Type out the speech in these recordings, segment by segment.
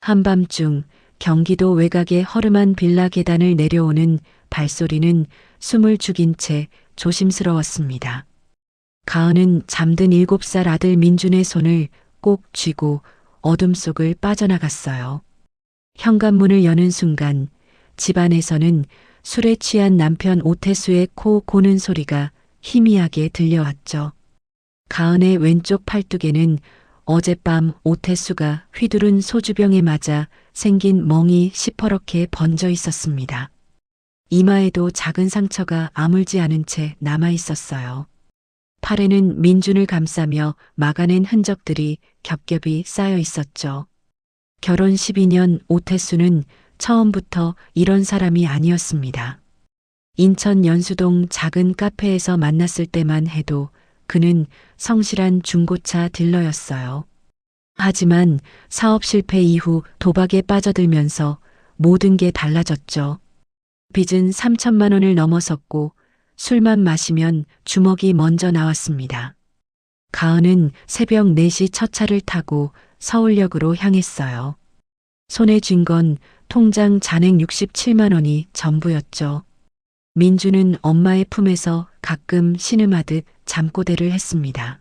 한밤중 경기도 외곽의 허름한 빌라 계단을 내려오는 발소리는 숨을 죽인 채 조심스러웠습니다. 가은은 잠든 7살 아들 민준의 손을 꼭 쥐고 어둠 속을 빠져나갔어요. 현관문을 여는 순간 집안에서는 술에 취한 남편 오태수의 코 고는 소리가 희미하게 들려왔죠. 가은의 왼쪽 팔뚝에는 어젯밤 오태수가 휘두른 소주병에 맞아 생긴 멍이 시퍼렇게 번져 있었습니다. 이마에도 작은 상처가 아물지 않은 채 남아 있었어요. 팔에는 민준을 감싸며 막아낸 흔적들이 겹겹이 쌓여 있었죠. 결혼 12년 오태수는 처음부터 이런 사람이 아니었습니다. 인천 연수동 작은 카페에서 만났을 때만 해도 그는 성실한 중고차 딜러였어요. 하지만 사업 실패 이후 도박에 빠져들면서 모든 게 달라졌죠. 빚은 3천만 원을 넘어섰고 술만 마시면 주먹이 먼저 나왔습니다. 가은은 새벽 4시 첫 차를 타고 서울역으로 향했어요. 손에 쥔 건 통장 잔액 67만 원이 전부였죠. 민주는 엄마의 품에서 가끔 신음하듯 잠꼬대를 했습니다.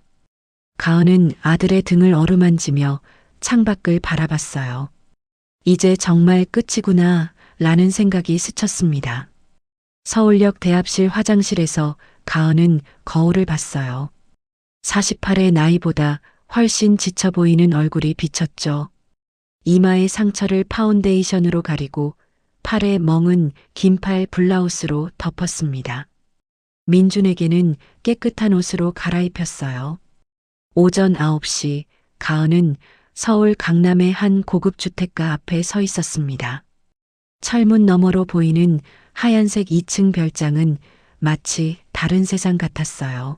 가은은 아들의 등을 어루만지며 창밖을 바라봤어요. 이제 정말 끝이구나 라는 생각이 스쳤습니다. 서울역 대합실 화장실에서 가은은 거울을 봤어요. 48의 나이보다 훨씬 지쳐 보이는 얼굴이 비쳤죠. 이마의 상처를 파운데이션으로 가리고 팔의 멍은 긴팔 블라우스로 덮었습니다. 민준에게는 깨끗한 옷으로 갈아입혔어요. 오전 9시 가은은 서울 강남의 한 고급 주택가 앞에 서 있었습니다. 철문 너머로 보이는 하얀색 2층 별장은 마치 다른 세상 같았어요.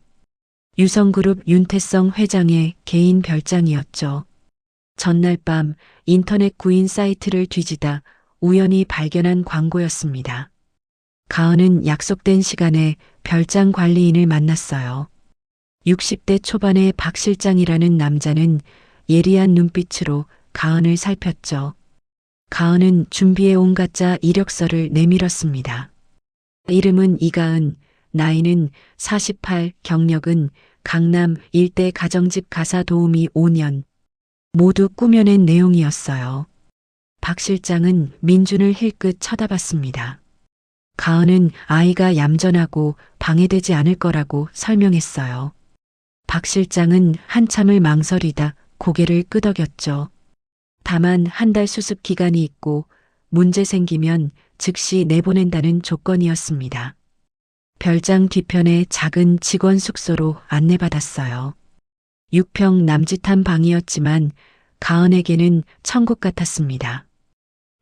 유성그룹 윤태성 회장의 개인 별장이었죠. 전날 밤 인터넷 구인 사이트를 뒤지다 우연히 발견한 광고였습니다. 가은은 약속된 시간에 별장 관리인을 만났어요. 60대 초반의 박 실장이라는 남자는 예리한 눈빛으로 가은을 살폈죠. 가은은 준비해 온 가짜 이력서를 내밀었습니다. 이름은 이가은, 나이는 48, 경력은 강남 일대 가정집 가사 도우미 5년. 모두 꾸며낸 내용이었어요. 박 실장은 민준을 힐끗 쳐다봤습니다. 가은은 아이가 얌전하고 방해되지 않을 거라고 설명했어요. 박 실장은 한참을 망설이다 고개를 끄덕였죠. 다만 한 달 수습 기간이 있고 문제 생기면 즉시 내보낸다는 조건이었습니다. 별장 뒤편의 작은 직원 숙소로 안내받았어요. 6평 남짓한 방이었지만 가은에게는 천국 같았습니다.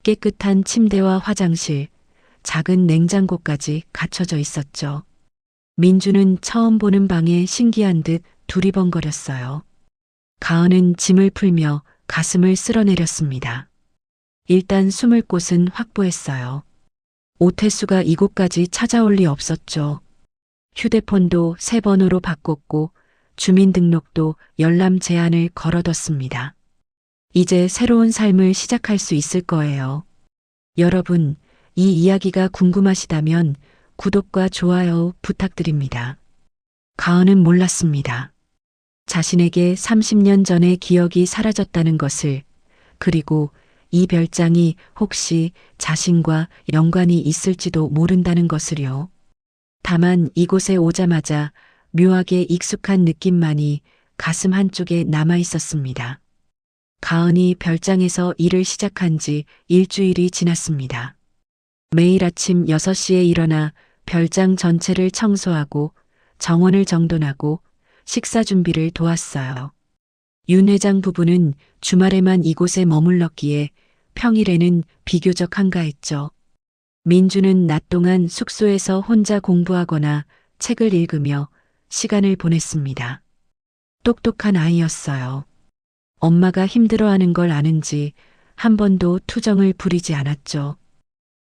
깨끗한 침대와 화장실, 작은 냉장고까지 갖춰져 있었죠. 민주는 처음 보는 방에 신기한 듯 두리번거렸어요. 가은은 짐을 풀며 가슴을 쓸어내렸습니다. 일단 숨을 곳은 확보했어요. 오태수가 이곳까지 찾아올 리 없었죠. 휴대폰도 새 번호로 바꿨고 주민등록도 열람 제한을 걸어뒀습니다. 이제 새로운 삶을 시작할 수 있을 거예요. 여러분, 이 이야기가 궁금하시다면 구독과 좋아요 부탁드립니다. 가은은 몰랐습니다. 자신에게 30년 전의 기억이 사라졌다는 것을, 그리고 이 별장이 혹시 자신과 연관이 있을지도 모른다는 것을요. 다만 이곳에 오자마자 묘하게 익숙한 느낌만이 가슴 한쪽에 남아 있었습니다. 가은이 별장에서 일을 시작한 지 일주일이 지났습니다. 매일 아침 6시에 일어나 별장 전체를 청소하고 정원을 정돈하고 식사 준비를 도왔어요. 윤 회장 부부는 주말에만 이곳에 머물렀기에 평일에는 비교적 한가했죠. 민주는 낮 동안 숙소에서 혼자 공부하거나 책을 읽으며 시간을 보냈습니다. 똑똑한 아이였어요. 엄마가 힘들어하는 걸 아는지 한 번도 투정을 부리지 않았죠.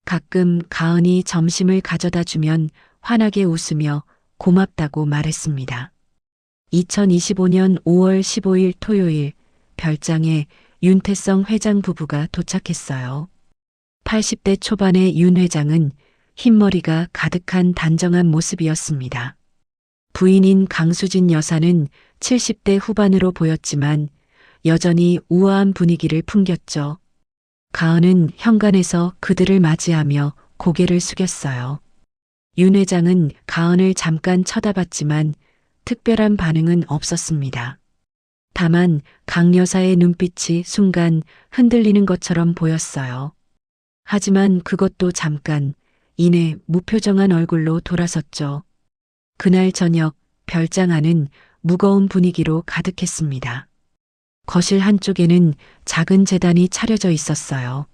가끔 가은이 점심을 가져다 주면 환하게 웃으며 고맙다고 말했습니다. 2025년 5월 15일 토요일 별장에 윤태성 회장 부부가 도착했어요. 80대 초반의 윤 회장은 흰머리가 가득한 단정한 모습이었습니다. 부인인 강수진 여사는 70대 후반으로 보였지만 여전히 우아한 분위기를 풍겼죠. 가은은 현관에서 그들을 맞이하며 고개를 숙였어요. 윤 회장은 가은을 잠깐 쳐다봤지만 특별한 반응은 없었습니다. 다만 강 여사의 눈빛이 순간 흔들리는 것처럼 보였어요. 하지만 그것도 잠깐, 이내 무표정한 얼굴로 돌아섰죠. 그날 저녁 별장 안은 무거운 분위기로 가득했습니다. 거실 한쪽에는 작은 제단이 차려져 있었어요.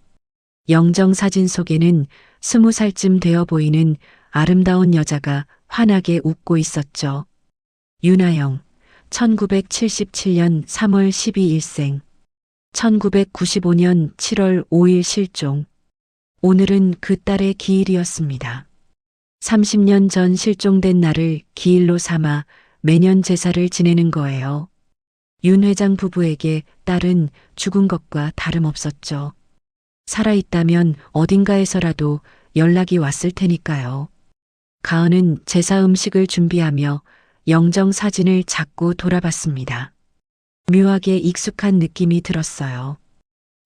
영정사진 속에는 20살쯤 되어 보이는 아름다운 여자가 환하게 웃고 있었죠. 윤아영, 1977년 3월 12일생, 1995년 7월 5일 실종. 오늘은 그 딸의 기일이었습니다. 30년 전 실종된 날을 기일로 삼아 매년 제사를 지내는 거예요. 윤 회장 부부에게 딸은 죽은 것과 다름없었죠. 살아있다면 어딘가에서라도 연락이 왔을 테니까요. 가은은 제사 음식을 준비하며 영정 사진을 자꾸 돌아봤습니다. 묘하게 익숙한 느낌이 들었어요.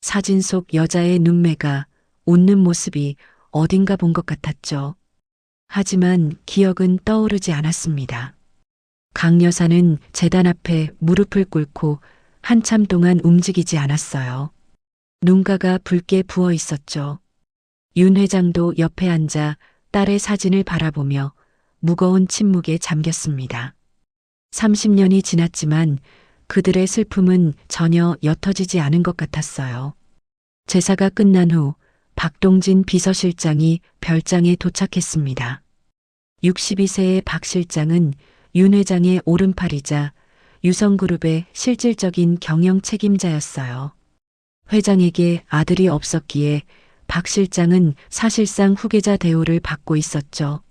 사진 속 여자의 눈매가, 웃는 모습이 어딘가 본 것 같았죠. 하지만 기억은 떠오르지 않았습니다. 강 여사는 제단 앞에 무릎을 꿇고 한참 동안 움직이지 않았어요. 눈가가 붉게 부어 있었죠. 윤 회장도 옆에 앉아 딸의 사진을 바라보며 무거운 침묵에 잠겼습니다. 30년이 지났지만 그들의 슬픔은 전혀 옅어지지 않은 것 같았어요. 제사가 끝난 후 박동진 비서실장이 별장에 도착했습니다. 62세의 박 실장은 윤 회장의 오른팔이자 유성그룹의 실질적인 경영 책임자였어요. 회장에게 아들이 없었기에 박 실장은 사실상 후계자 대우를 받고 있었죠.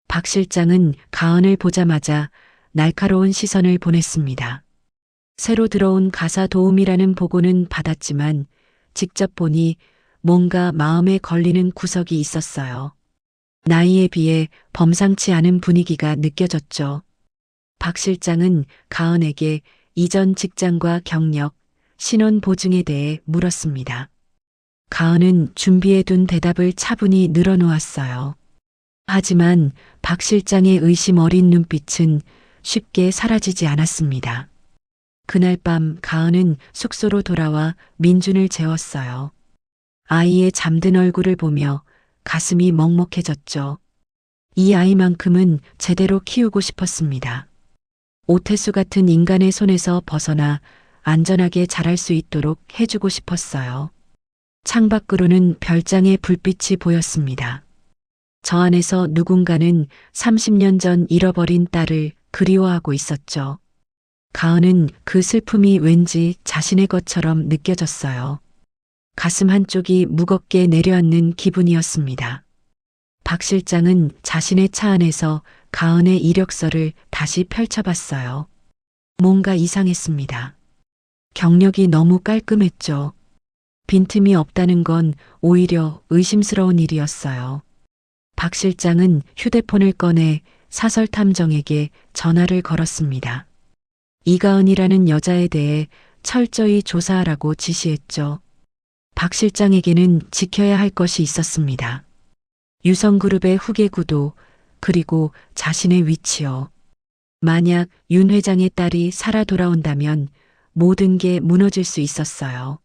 박 실장은 가은을 보자마자 날카로운 시선을 보냈습니다. 새로 들어온 가사 도우미라는 보고는 받았지만 직접 보니 뭔가 마음에 걸리는 구석이 있었어요. 나이에 비해 범상치 않은 분위기가 느껴졌죠. 박 실장은 가은에게 이전 직장과 경력, 신원 보증에 대해 물었습니다. 가은은 준비해둔 대답을 차분히 늘어놓았어요. 하지만 박 실장의 의심 어린 눈빛은 쉽게 사라지지 않았습니다. 그날 밤 가은은 숙소로 돌아와 민준을 재웠어요. 아이의 잠든 얼굴을 보며 가슴이 먹먹해졌죠. 이 아이만큼은 제대로 키우고 싶었습니다. 오태수 같은 인간의 손에서 벗어나 안전하게 자랄 수 있도록 해주고 싶었어요. 창밖으로는 별장의 불빛이 보였습니다. 저 안에서 누군가는 30년 전 잃어버린 딸을 그리워하고 있었죠. 가은은 그 슬픔이 왠지 자신의 것처럼 느껴졌어요. 가슴 한쪽이 무겁게 내려앉는 기분이었습니다. 박 실장은 자신의 차 안에서 가은의 이력서를 다시 펼쳐봤어요. 뭔가 이상했습니다. 경력이 너무 깔끔했죠. 빈틈이 없다는 건 오히려 의심스러운 일이었어요. 박 실장은 휴대폰을 꺼내 사설탐정에게 전화를 걸었습니다. 이가은이라는 여자에 대해 철저히 조사하라고 지시했죠. 박 실장에게는 지켜야 할 것이 있었습니다. 유성그룹의 후계 구도, 그리고 자신의 위치요. 만약 윤 회장의 딸이 살아 돌아온다면 모든 게 무너질 수 있었어요.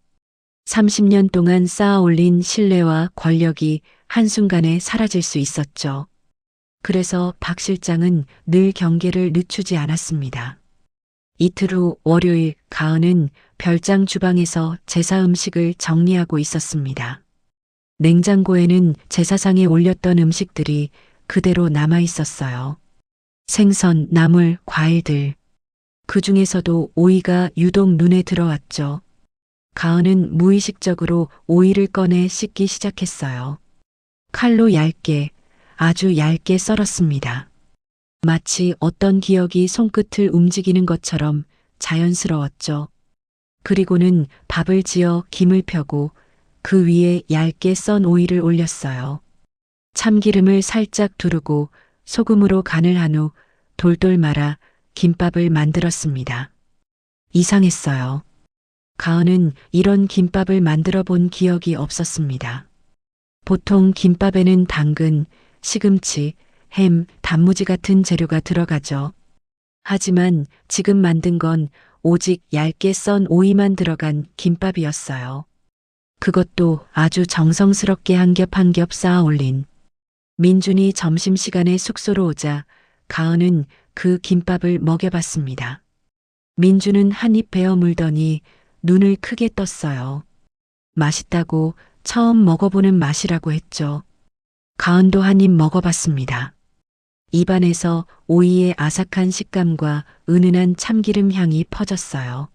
30년 동안 쌓아 올린 신뢰와 권력이 한순간에 사라질 수 있었죠. 그래서 박 실장은 늘 경계를 늦추지 않았습니다. 이틀 후 월요일 가은은 별장 주방에서 제사 음식을 정리하고 있었습니다. 냉장고에는 제사상에 올렸던 음식들이 그대로 남아 있었어요. 생선, 나물, 과일들. 그 중에서도 오이가 유독 눈에 들어왔죠. 가은은 무의식적으로 오이를 꺼내 씻기 시작했어요. 칼로 얇게, 아주 얇게 썰었습니다. 마치 어떤 기억이 손끝을 움직이는 것처럼 자연스러웠죠. 그리고는 밥을 지어 김을 펴고 그 위에 얇게 썬 오이를 올렸어요. 참기름을 살짝 두르고 소금으로 간을 한 후 돌돌 말아 김밥을 만들었습니다. 이상했어요. 가은은 이런 김밥을 만들어 본 기억이 없었습니다. 보통 김밥에는 당근, 시금치, 햄, 단무지 같은 재료가 들어가죠. 하지만 지금 만든 건 오직 얇게 썬 오이만 들어간 김밥이었어요. 그것도 아주 정성스럽게 한 겹 한 겹 쌓아 올린. 민준이 점심시간에 숙소로 오자 가은은 그 김밥을 먹여봤습니다. 민준은 한 입 베어 물더니 눈을 크게 떴어요. 맛있다고 처음 먹어보는 맛이라고 했죠. 가은도 한 입 먹어봤습니다. 입안에서 오이의 아삭한 식감과 은은한 참기름 향이 퍼졌어요.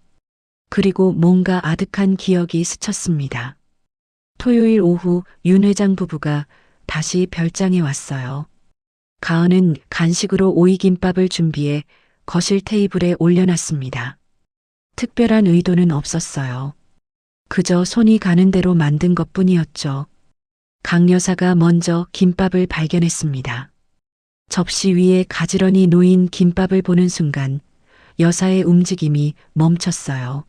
그리고 뭔가 아득한 기억이 스쳤습니다. 토요일 오후 윤 회장 부부가 다시 별장에 왔어요. 가은은 간식으로 오이김밥을 준비해 거실 테이블에 올려놨습니다. 특별한 의도는 없었어요. 그저 손이 가는 대로 만든 것뿐이었죠. 강 여사가 먼저 김밥을 발견했습니다. 접시 위에 가지런히 놓인 김밥을 보는 순간 여사의 움직임이 멈췄어요.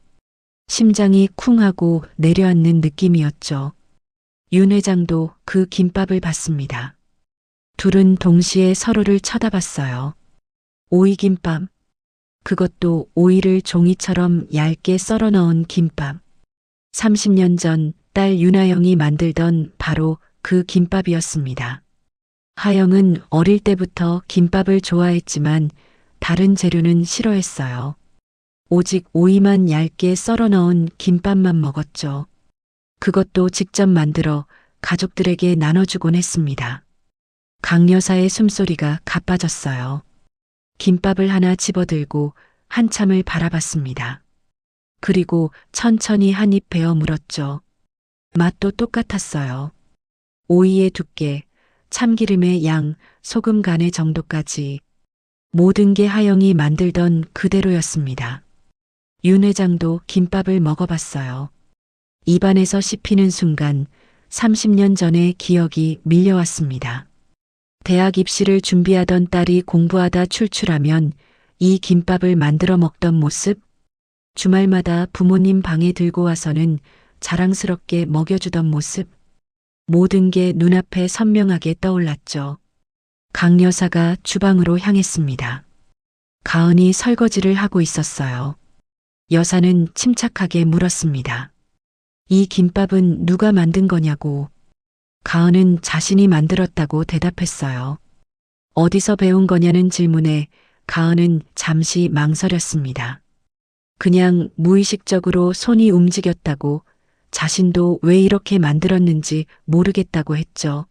심장이 쿵 하고 내려앉는 느낌이었죠. 윤 회장도 그 김밥을 봤습니다. 둘은 동시에 서로를 쳐다봤어요. 오이김밥. 그것도 오이를 종이처럼 얇게 썰어 넣은 김밥. 30년 전 딸 윤하영이 만들던 바로 그 김밥이었습니다. 하영은 어릴 때부터 김밥을 좋아했지만 다른 재료는 싫어했어요. 오직 오이만 얇게 썰어 넣은 김밥만 먹었죠. 그것도 직접 만들어 가족들에게 나눠주곤 했습니다. 강 여사의 숨소리가 가빠졌어요. 김밥을 하나 집어들고 한참을 바라봤습니다. 그리고 천천히 한 입 베어 물었죠. 맛도 똑같았어요. 오이의 두께, 참기름의 양, 소금 간의 정도까지 모든 게 하영이 만들던 그대로였습니다. 윤 회장도 김밥을 먹어봤어요. 입안에서 씹히는 순간 30년 전의 기억이 밀려왔습니다. 대학 입시를 준비하던 딸이 공부하다 출출하면 이 김밥을 만들어 먹던 모습, 주말마다 부모님 방에 들고 와서는 자랑스럽게 먹여주던 모습, 모든 게 눈앞에 선명하게 떠올랐죠. 강 여사가 주방으로 향했습니다. 가은이 설거지를 하고 있었어요. 여사는 침착하게 물었습니다. 이 김밥은 누가 만든 거냐고. 가은은 자신이 만들었다고 대답했어요. 어디서 배운 거냐는 질문에 가은은 잠시 망설였습니다. 그냥 무의식적으로 손이 움직였다고, 자신도 왜 이렇게 만들었는지 모르겠다고 했죠.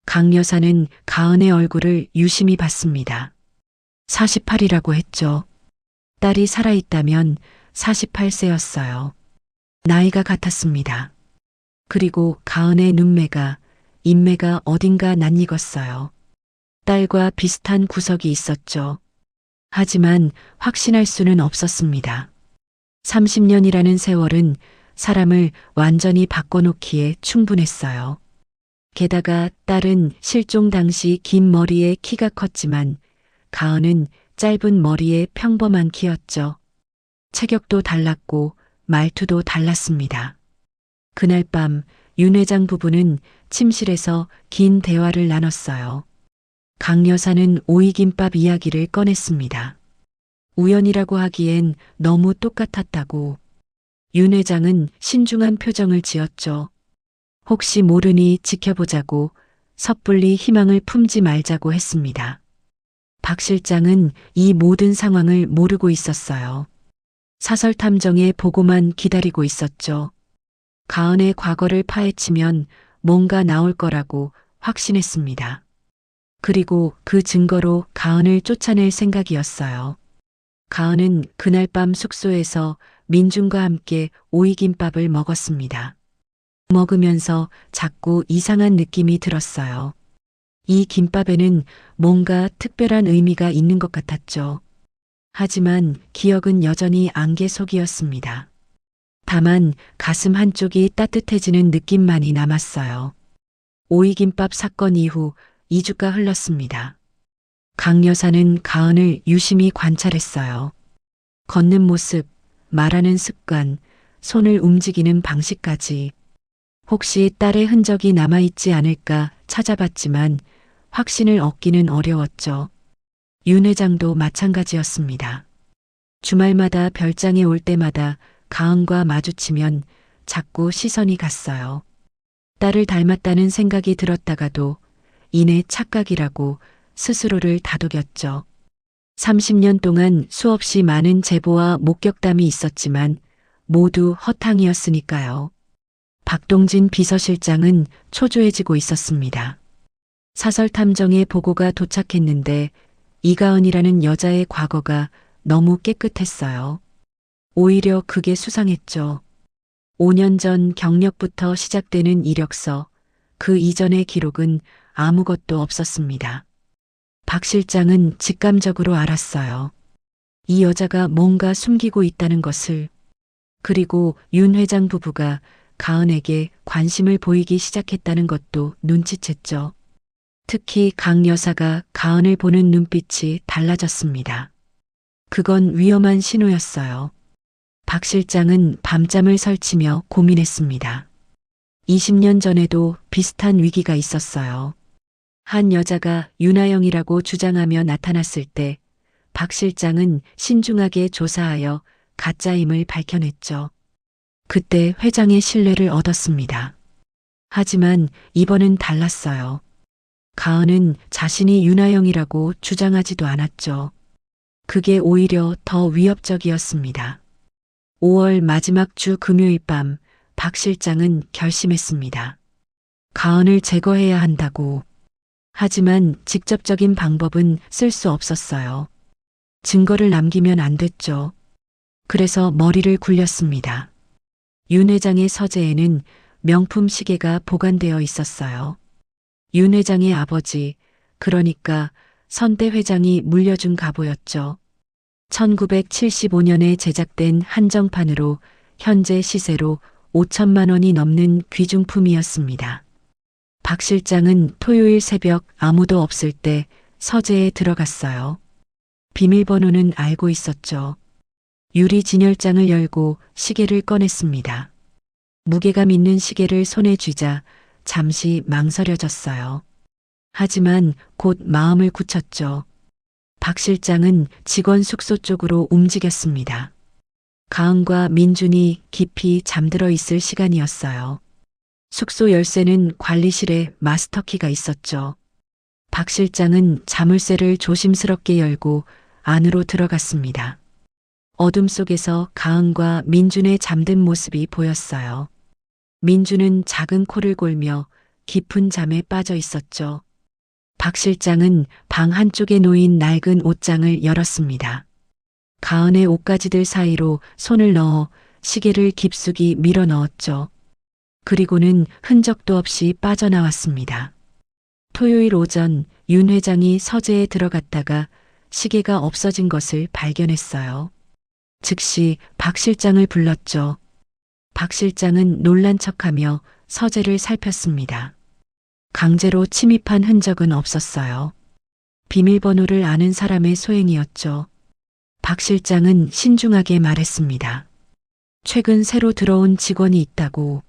강 여사는 가은의 얼굴을 유심히 봤습니다. 48이라고 했죠. 딸이 살아있다면 48세였어요. 나이가 같았습니다. 그리고 가은의 눈매가, 인매가 어딘가 낯익었어요. 딸과 비슷한 구석이 있었죠. 하지만 확신할 수는 없었습니다. 30년이라는 세월은 사람을 완전히 바꿔놓기에 충분했어요. 게다가 딸은 실종 당시 긴 머리에 키가 컸지만 가은은 짧은 머리에 평범한 키였죠. 체격도 달랐고 말투도 달랐습니다. 그날 밤 윤 회장 부부는 침실에서 긴 대화를 나눴어요. 강 여사는 오이김밥 이야기를 꺼냈습니다. 우연이라고 하기엔 너무 똑같았다고. 윤 회장은 신중한 표정을 지었죠. 혹시 모르니 지켜보자고, 섣불리 희망을 품지 말자고 했습니다. 박 실장은 이 모든 상황을 모르고 있었어요. 사설 탐정의 보고만 기다리고 있었죠. 가은의 과거를 파헤치면 뭔가 나올 거라고 확신했습니다. 그리고 그 증거로 가은을 쫓아낼 생각이었어요. 가은은 그날 밤 숙소에서 민준과 함께 오이김밥을 먹었습니다. 먹으면서 자꾸 이상한 느낌이 들었어요. 이 김밥에는 뭔가 특별한 의미가 있는 것 같았죠. 하지만 기억은 여전히 안개 속이었습니다. 다만 가슴 한쪽이 따뜻해지는 느낌만이 남았어요. 오이김밥 사건 이후 2주가 흘렀습니다. 강 여사는 가은을 유심히 관찰했어요. 걷는 모습, 말하는 습관, 손을 움직이는 방식까지. 혹시 딸의 흔적이 남아있지 않을까 찾아봤지만 확신을 얻기는 어려웠죠. 윤 회장도 마찬가지였습니다. 주말마다 별장에 올 때마다 가은과 마주치면 자꾸 시선이 갔어요. 딸을 닮았다는 생각이 들었다가도 이내 착각이라고 스스로를 다독였죠. 30년 동안 수없이 많은 제보와 목격담이 있었지만 모두 허탕이었으니까요. 박동진 비서실장은 초조해지고 있었습니다. 사설탐정의 보고가 도착했는데 이가은이라는 여자의 과거가 너무 깨끗했어요. 오히려 그게 수상했죠. 5년 전 경력부터 시작되는 이력서, 그 이전의 기록은 아무것도 없었습니다. 박 실장은 직감적으로 알았어요. 이 여자가 뭔가 숨기고 있다는 것을. 그리고 윤 회장 부부가 가은에게 관심을 보이기 시작했다는 것도 눈치챘죠. 특히 강 여사가 가은을 보는 눈빛이 달라졌습니다. 그건 위험한 신호였어요. 박 실장은 밤잠을 설치며 고민했습니다. 20년 전에도 비슷한 위기가 있었어요. 한 여자가 윤아영이라고 주장하며 나타났을 때 박 실장은 신중하게 조사하여 가짜임을 밝혀냈죠. 그때 회장의 신뢰를 얻었습니다. 하지만 이번은 달랐어요. 가은은 자신이 윤아영이라고 주장하지도 않았죠. 그게 오히려 더 위협적이었습니다. 5월 마지막 주 금요일 밤 박 실장은 결심했습니다. 가은을 제거해야 한다고. 하지만 직접적인 방법은 쓸 수 없었어요. 증거를 남기면 안 됐죠. 그래서 머리를 굴렸습니다. 윤 회장의 서재에는 명품 시계가 보관되어 있었어요. 윤 회장의 아버지, 그러니까 선대 회장이 물려준 갑오였죠. 1975년에 제작된 한정판으로 현재 시세로 5천만 원이 넘는 귀중품이었습니다. 박 실장은 토요일 새벽 아무도 없을 때 서재에 들어갔어요. 비밀번호는 알고 있었죠. 유리 진열장을 열고 시계를 꺼냈습니다. 무게감 있는 시계를 손에 쥐자 잠시 망설여졌어요. 하지만 곧 마음을 굳혔죠. 박 실장은 직원 숙소 쪽으로 움직였습니다. 가은과 민준이 깊이 잠들어 있을 시간이었어요. 숙소 열쇠는 관리실에 마스터키가 있었죠. 박 실장은 자물쇠를 조심스럽게 열고 안으로 들어갔습니다. 어둠 속에서 가은과 민준의 잠든 모습이 보였어요. 민준은 작은 코를 골며 깊은 잠에 빠져 있었죠. 박 실장은 방 한쪽에 놓인 낡은 옷장을 열었습니다. 가은의 옷가지들 사이로 손을 넣어 시계를 깊숙이 밀어 넣었죠. 그리고는 흔적도 없이 빠져나왔습니다. 토요일 오전 윤 회장이 서재에 들어갔다가 시계가 없어진 것을 발견했어요. 즉시 박 실장을 불렀죠. 박 실장은 놀란 척하며 서재를 살폈습니다. 강제로 침입한 흔적은 없었어요. 비밀번호를 아는 사람의 소행이었죠. 박 실장은 신중하게 말했습니다. 최근 새로 들어온 직원이 있다고.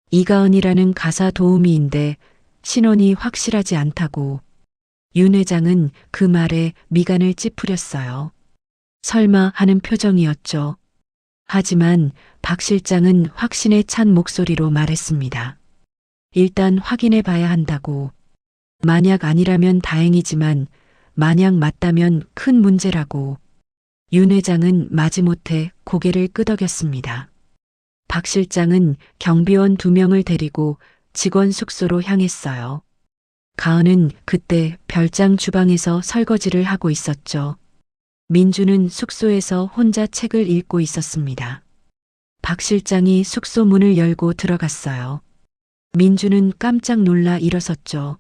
이가은이라는 가사 도우미인데 신원이 확실하지 않다고. 윤 회장은 그 말에 미간을 찌푸렸어요. 설마 하는 표정이었죠. 하지만 박 실장은 확신에 찬 목소리로 말했습니다. 일단 확인해 봐야 한다고. 만약 아니라면 다행이지만 만약 맞다면 큰 문제라고. 윤 회장은 마지못해 고개를 끄덕였습니다. 박 실장은 경비원 2명을 데리고 직원 숙소로 향했어요. 가은은 그때 별장 주방에서 설거지를 하고 있었죠. 민주는 숙소에서 혼자 책을 읽고 있었습니다. 박 실장이 숙소 문을 열고 들어갔어요. 민주는 깜짝 놀라 일어섰죠.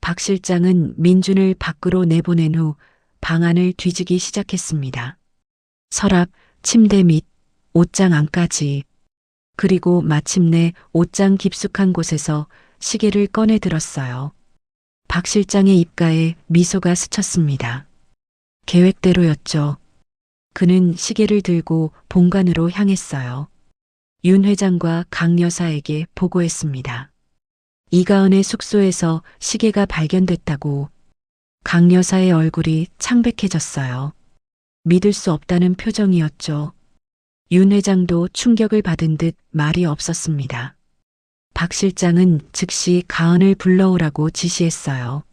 박 실장은 민준을 밖으로 내보낸 후 방 안을 뒤지기 시작했습니다. 서랍, 침대 및 옷장 안까지. 그리고 마침내 옷장 깊숙한 곳에서 시계를 꺼내 들었어요. 박 실장의 입가에 미소가 스쳤습니다. 계획대로였죠. 그는 시계를 들고 본관으로 향했어요. 윤 회장과 강 여사에게 보고했습니다. 이가은의 숙소에서 시계가 발견됐다고. 강 여사의 얼굴이 창백해졌어요. 믿을 수 없다는 표정이었죠. 윤 회장도 충격을 받은 듯 말이 없었습니다. 박 실장은 즉시 가은을 불러오라고 지시했어요.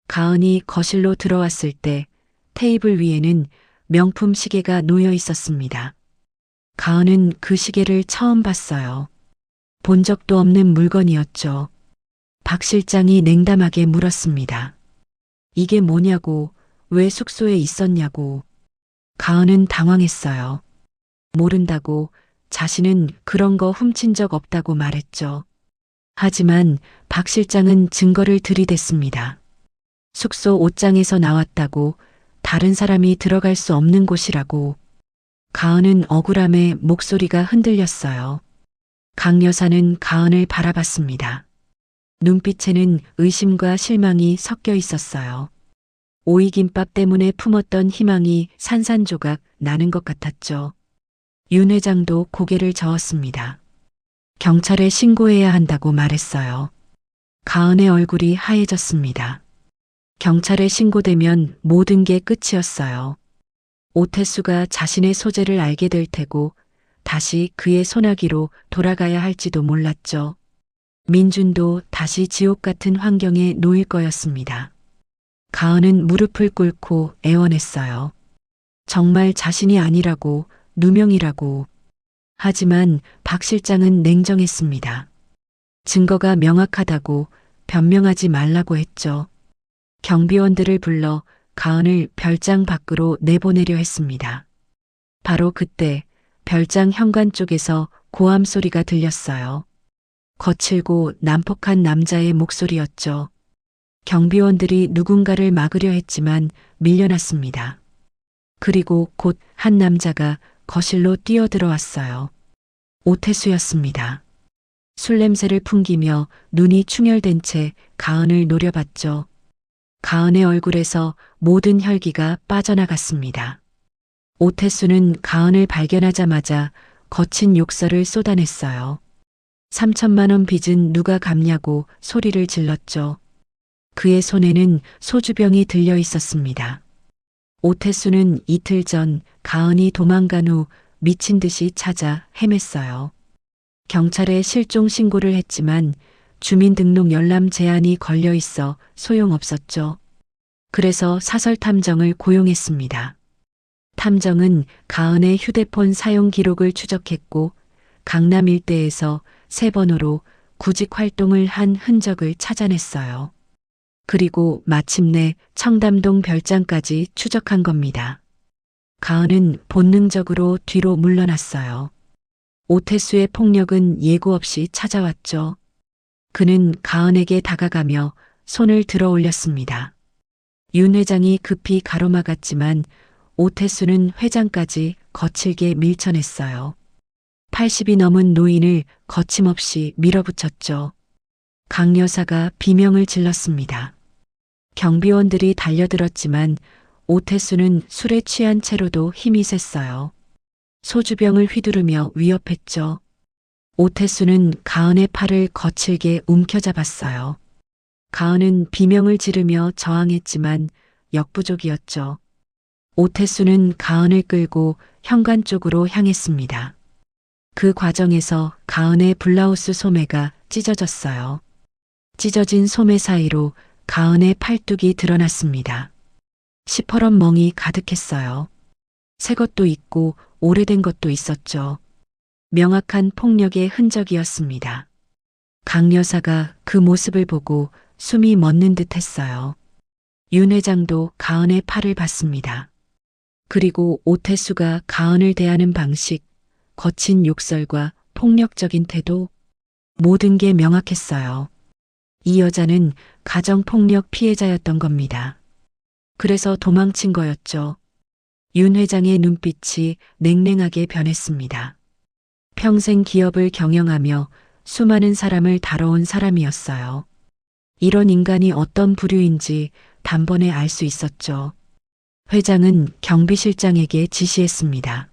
가은이 거실로 들어왔을 때 테이블 위에는 명품 시계가 놓여 있었습니다. 가은은 그 시계를 처음 봤어요. 본 적도 없는 물건이었죠. 박 실장이 냉담하게 물었습니다. 이게 뭐냐고, 왜 숙소에 있었냐고. 가은은 당황했어요. 모른다고, 자신은 그런 거 훔친 적 없다고 말했죠. 하지만 박 실장은 증거를 들이댔습니다. 숙소 옷장에서 나왔다고, 다른 사람이 들어갈 수 없는 곳이라고. 가은은 억울함에 목소리가 흔들렸어요. 강 여사는 가은을 바라봤습니다. 눈빛에는 의심과 실망이 섞여 있었어요. 오이김밥 때문에 품었던 희망이 산산조각 나는 것 같았죠. 윤 회장도 고개를 저었습니다. 경찰에 신고해야 한다고 말했어요. 가은의 얼굴이 하얘졌습니다. 경찰에 신고되면 모든 게 끝이었어요. 오태수가 자신의 소재를 알게 될 테고 다시 그의 소나기로 돌아가야 할지도 몰랐죠. 민준도 다시 지옥 같은 환경에 놓일 거였습니다. 가은은 무릎을 꿇고 애원했어요. 정말 자신이 아니라고, 누명이라고. 하지만 박 실장은 냉정했습니다. 증거가 명확하다고 변명하지 말라고 했죠. 경비원들을 불러 가은을 별장 밖으로 내보내려 했습니다. 바로 그때 별장 현관 쪽에서 고함 소리가 들렸어요. 거칠고 난폭한 남자의 목소리였죠. 경비원들이 누군가를 막으려 했지만 밀려났습니다. 그리고 곧 한 남자가 거실로 뛰어들어왔어요. 오태수였습니다. 술 냄새를 풍기며 눈이 충혈된 채 가은을 노려봤죠. 가은의 얼굴에서 모든 혈기가 빠져나갔습니다. 오태수는 가은을 발견하자마자 거친 욕설을 쏟아냈어요. 3천만 원 빚은 누가 갚냐고 소리를 질렀죠. 그의 손에는 소주병이 들려 있었습니다. 오태수는 이틀 전 가은이 도망간 후 미친 듯이 찾아 헤맸어요. 경찰에 실종 신고를 했지만 주민등록 열람 제한이 걸려 있어 소용없었죠. 그래서 사설 탐정을 고용했습니다. 탐정은 가은의 휴대폰 사용 기록을 추적했고 강남 일대에서 세 번호로 구직 활동을 한 흔적을 찾아냈어요. 그리고 마침내 청담동 별장까지 추적한 겁니다. 가은은 본능적으로 뒤로 물러났어요. 오태수의 폭력은 예고 없이 찾아왔죠. 그는 가은에게 다가가며 손을 들어 올렸습니다. 윤 회장이 급히 가로막았지만 오태수는 회장까지 거칠게 밀쳐냈어요. 80이 넘은 노인을 거침없이 밀어붙였죠. 강 여사가 비명을 질렀습니다. 경비원들이 달려들었지만 오태수는 술에 취한 채로도 힘이 셌어요. 소주병을 휘두르며 위협했죠. 오태수는 가은의 팔을 거칠게 움켜잡았어요. 가은은 비명을 지르며 저항했지만 역부족이었죠. 오태수는 가은을 끌고 현관 쪽으로 향했습니다. 그 과정에서 가은의 블라우스 소매가 찢어졌어요. 찢어진 소매 사이로 가은의 팔뚝이 드러났습니다. 시퍼런 멍이 가득했어요. 새 것도 있고 오래된 것도 있었죠. 명확한 폭력의 흔적이었습니다. 강 여사가 그 모습을 보고 숨이 멎는 듯 했어요. 윤 회장도 가은의 팔을 봤습니다. 그리고 오태수가 가은을 대하는 방식, 거친 욕설과 폭력적인 태도, 모든 게 명확했어요. 이 여자는 가정폭력 피해자였던 겁니다. 그래서 도망친 거였죠. 윤 회장의 눈빛이 냉랭하게 변했습니다. 평생 기업을 경영하며 수많은 사람을 다뤄온 사람이었어요. 이런 인간이 어떤 부류인지 단번에 알 수 있었죠. 회장은 경비실장에게 지시했습니다.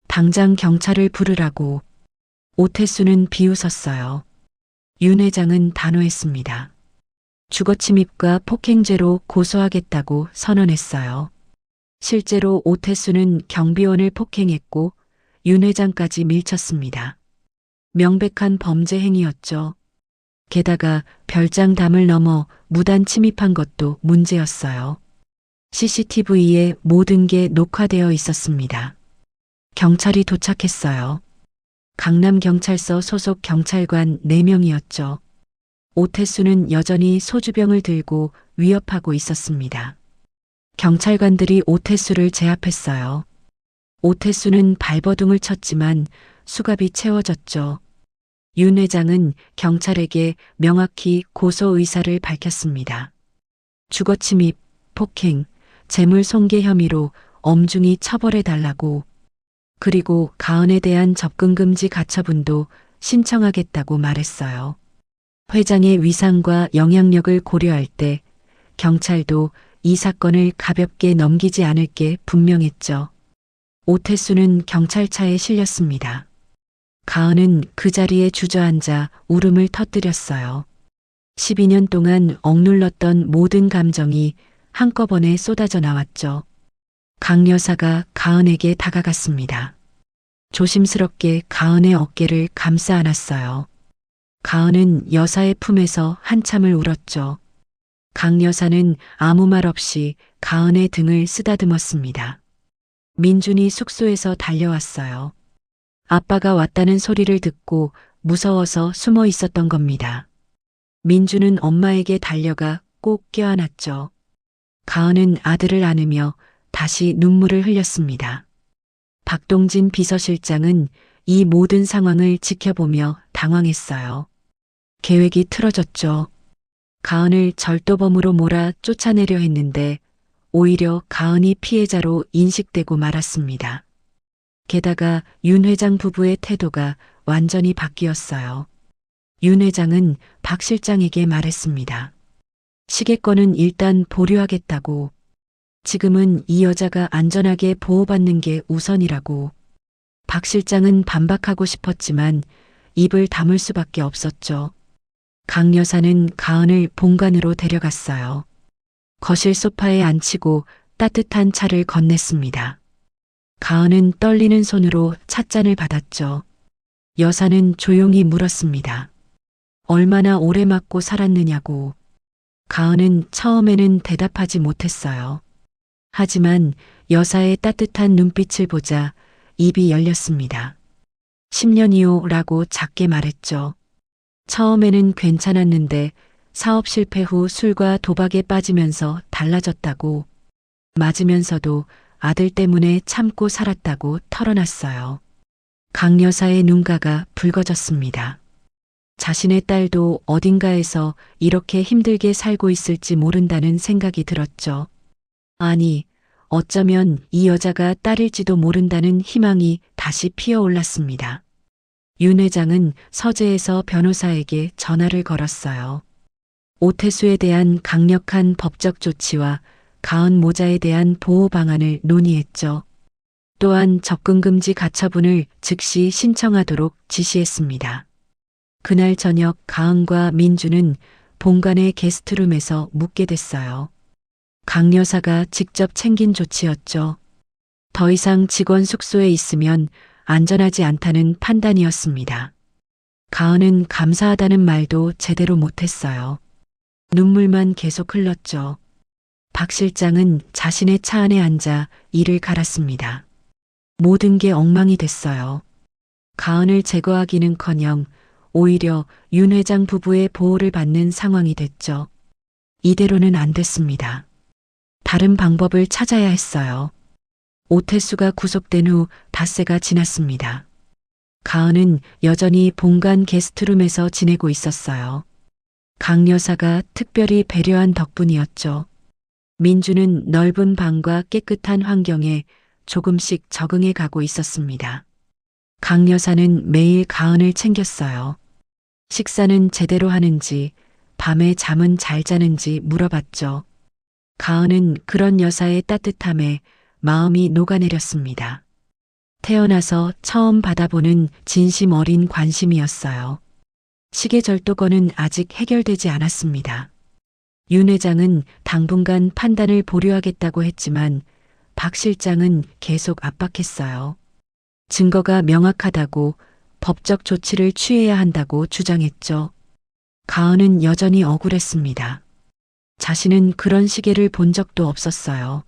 당장 경찰을 부르라고. 오태수는 비웃었어요. 윤 회장은 단호했습니다. 주거침입과 폭행죄로 고소하겠다고 선언했어요. 실제로 오태수는 경비원을 폭행했고 윤 회장까지 밀쳤습니다. 명백한 범죄 행위였죠. 게다가 별장담을 넘어 무단 침입한 것도 문제였어요. CCTV에 모든 게 녹화되어 있었습니다. 경찰이 도착했어요. 강남경찰서 소속 경찰관 4명이었죠. 오태수는 여전히 소주병을 들고 위협하고 있었습니다. 경찰관들이 오태수를 제압했어요. 오태수는 발버둥을 쳤지만 수갑이 채워졌죠. 윤 회장은 경찰에게 명확히 고소 의사를 밝혔습니다. 주거침입, 폭행, 재물 손괴 혐의로 엄중히 처벌해달라고. 그리고 가은에 대한 접근금지 가처분도 신청하겠다고 말했어요. 회장의 위상과 영향력을 고려할 때 경찰도 이 사건을 가볍게 넘기지 않을 게 분명했죠. 오태수는 경찰차에 실렸습니다. 가은은 그 자리에 주저앉아 울음을 터뜨렸어요. 12년 동안 억눌렀던 모든 감정이 한꺼번에 쏟아져 나왔죠. 강 여사가 가은에게 다가갔습니다. 조심스럽게 가은의 어깨를 감싸 안았어요. 가은은 여사의 품에서 한참을 울었죠. 강 여사는 아무 말 없이 가은의 등을 쓰다듬었습니다. 민준이 숙소에서 달려왔어요. 아빠가 왔다는 소리를 듣고 무서워서 숨어 있었던 겁니다. 민준은 엄마에게 달려가 꼭 껴안았죠. 가은은 아들을 안으며 다시 눈물을 흘렸습니다. 박동진 비서실장은 이 모든 상황을 지켜보며 당황했어요. 계획이 틀어졌죠. 가은을 절도범으로 몰아 쫓아내려 했는데 오히려 가은이 피해자로 인식되고 말았습니다. 게다가 윤 회장 부부의 태도가 완전히 바뀌었어요. 윤 회장은 박 실장에게 말했습니다. 시계건은 일단 보류하겠다고. 지금은 이 여자가 안전하게 보호받는 게 우선이라고. 박 실장은 반박하고 싶었지만 입을 다물 수밖에 없었죠. 강 여사는 가은을 본관으로 데려갔어요. 거실 소파에 앉히고 따뜻한 차를 건넸습니다. 가은은 떨리는 손으로 찻잔을 받았죠. 여사는 조용히 물었습니다. 얼마나 오래 맞고 살았느냐고. 가은은 처음에는 대답하지 못했어요. 하지만 여사의 따뜻한 눈빛을 보자 입이 열렸습니다. 10년이요라고 작게 말했죠. 처음에는 괜찮았는데 사업 실패 후 술과 도박에 빠지면서 달라졌다고. 맞으면서도 아들 때문에 참고 살았다고 털어놨어요. 강 여사의 눈가가 붉어졌습니다. 자신의 딸도 어딘가에서 이렇게 힘들게 살고 있을지 모른다는 생각이 들었죠. 아니, 어쩌면 이 여자가 딸일지도 모른다는 희망이 다시 피어올랐습니다. 윤 회장은 서재에서 변호사에게 전화를 걸었어요. 오태수에 대한 강력한 법적 조치와 가은 모자에 대한 보호 방안을 논의했죠. 또한 접근금지 가처분을 즉시 신청하도록 지시했습니다. 그날 저녁 가은과 민주는 본관의 게스트룸에서 묵게 됐어요. 강 여사가 직접 챙긴 조치였죠. 더 이상 직원 숙소에 있으면 안전하지 않다는 판단이었습니다. 가은은 감사하다는 말도 제대로 못했어요. 눈물만 계속 흘렀죠. 박 실장은 자신의 차 안에 앉아 이를 갈았습니다. 모든 게 엉망이 됐어요. 가은을 제거하기는커녕 오히려 윤 회장 부부의 보호를 받는 상황이 됐죠. 이대로는 안 됐습니다. 다른 방법을 찾아야 했어요. 오태수가 구속된 후 닷새가 지났습니다. 가은은 여전히 본관 게스트룸에서 지내고 있었어요. 강 여사가 특별히 배려한 덕분이었죠. 민주는 넓은 방과 깨끗한 환경에 조금씩 적응해 가고 있었습니다. 강 여사는 매일 가은을 챙겼어요. 식사는 제대로 하는지, 밤에 잠은 잘 자는지 물어봤죠. 가은은 그런 여사의 따뜻함에 마음이 녹아내렸습니다. 태어나서 처음 받아보는 진심 어린 관심이었어요. 시계절도건은 아직 해결되지 않았습니다. 윤 회장은 당분간 판단을 보류하겠다고 했지만 박 실장은 계속 압박했어요. 증거가 명확하다고 법적 조치를 취해야 한다고 주장했죠. 가은은 여전히 억울했습니다. 자신은 그런 시계를 본 적도 없었어요.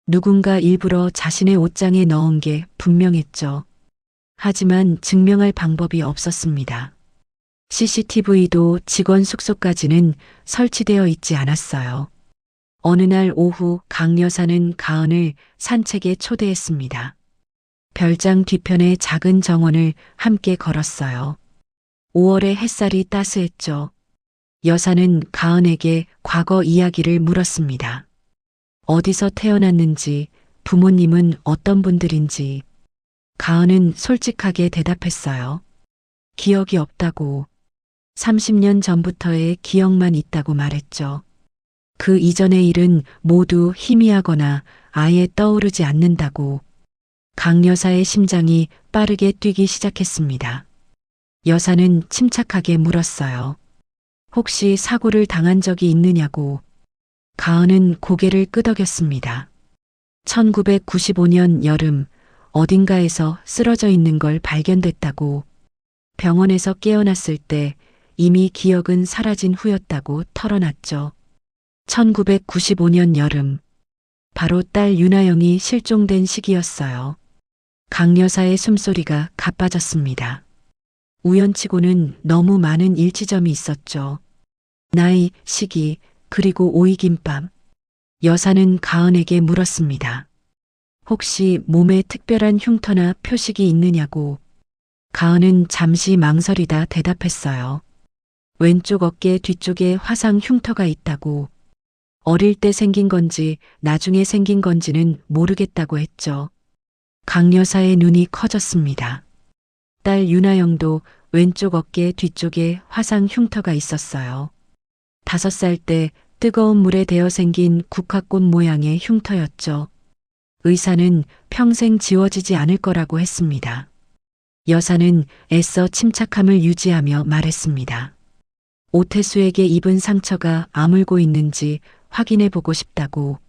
누군가 일부러 자신의 옷장에 넣은 게 분명했죠. 하지만 증명할 방법이 없었습니다. CCTV도 직원 숙소까지는 설치되어 있지 않았어요. 어느 날 오후 강 여사는 가은을 산책에 초대했습니다. 별장 뒤편의 작은 정원을 함께 걸었어요. 5월의 햇살이 따스했죠. 여사는 가은에게 과거 이야기를 물었습니다. 어디서 태어났는지, 부모님은 어떤 분들인지. 가은은 솔직하게 대답했어요. 기억이 없다고. 30년 전부터의 기억만 있다고 말했죠. 그 이전의 일은 모두 희미하거나 아예 떠오르지 않는다고. 강 여사의 심장이 빠르게 뛰기 시작했습니다. 여사는 침착하게 물었어요. 혹시 사고를 당한 적이 있느냐고. 가은은 고개를 끄덕였습니다. 1995년 여름 어딘가에서 쓰러져 있는 걸 발견됐다고. 병원에서 깨어났을 때 이미 기억은 사라진 후였다고 털어놨죠. 1995년 여름, 바로 딸 윤아영이 실종된 시기였어요. 강 여사의 숨소리가 가빠졌습니다. 우연치고는 너무 많은 일치점이 있었죠. 나이, 시기, 그리고 오이김밥. 여사는 가은에게 물었습니다. 혹시 몸에 특별한 흉터나 표식이 있느냐고. 가은은 잠시 망설이다 대답했어요. 왼쪽 어깨 뒤쪽에 화상 흉터가 있다고. 어릴 때 생긴 건지 나중에 생긴 건지는 모르겠다고 했죠. 강 여사의 눈이 커졌습니다. 딸 윤아영도 왼쪽 어깨 뒤쪽에 화상 흉터가 있었어요. 5살 때 뜨거운 물에 데어 생긴 국화꽃 모양의 흉터였죠. 의사는 평생 지워지지 않을 거라고 했습니다. 여사는 애써 침착함을 유지하며 말했습니다. 오태수에게 입은 상처가 아물고 있는지 확인해 보고 싶다고.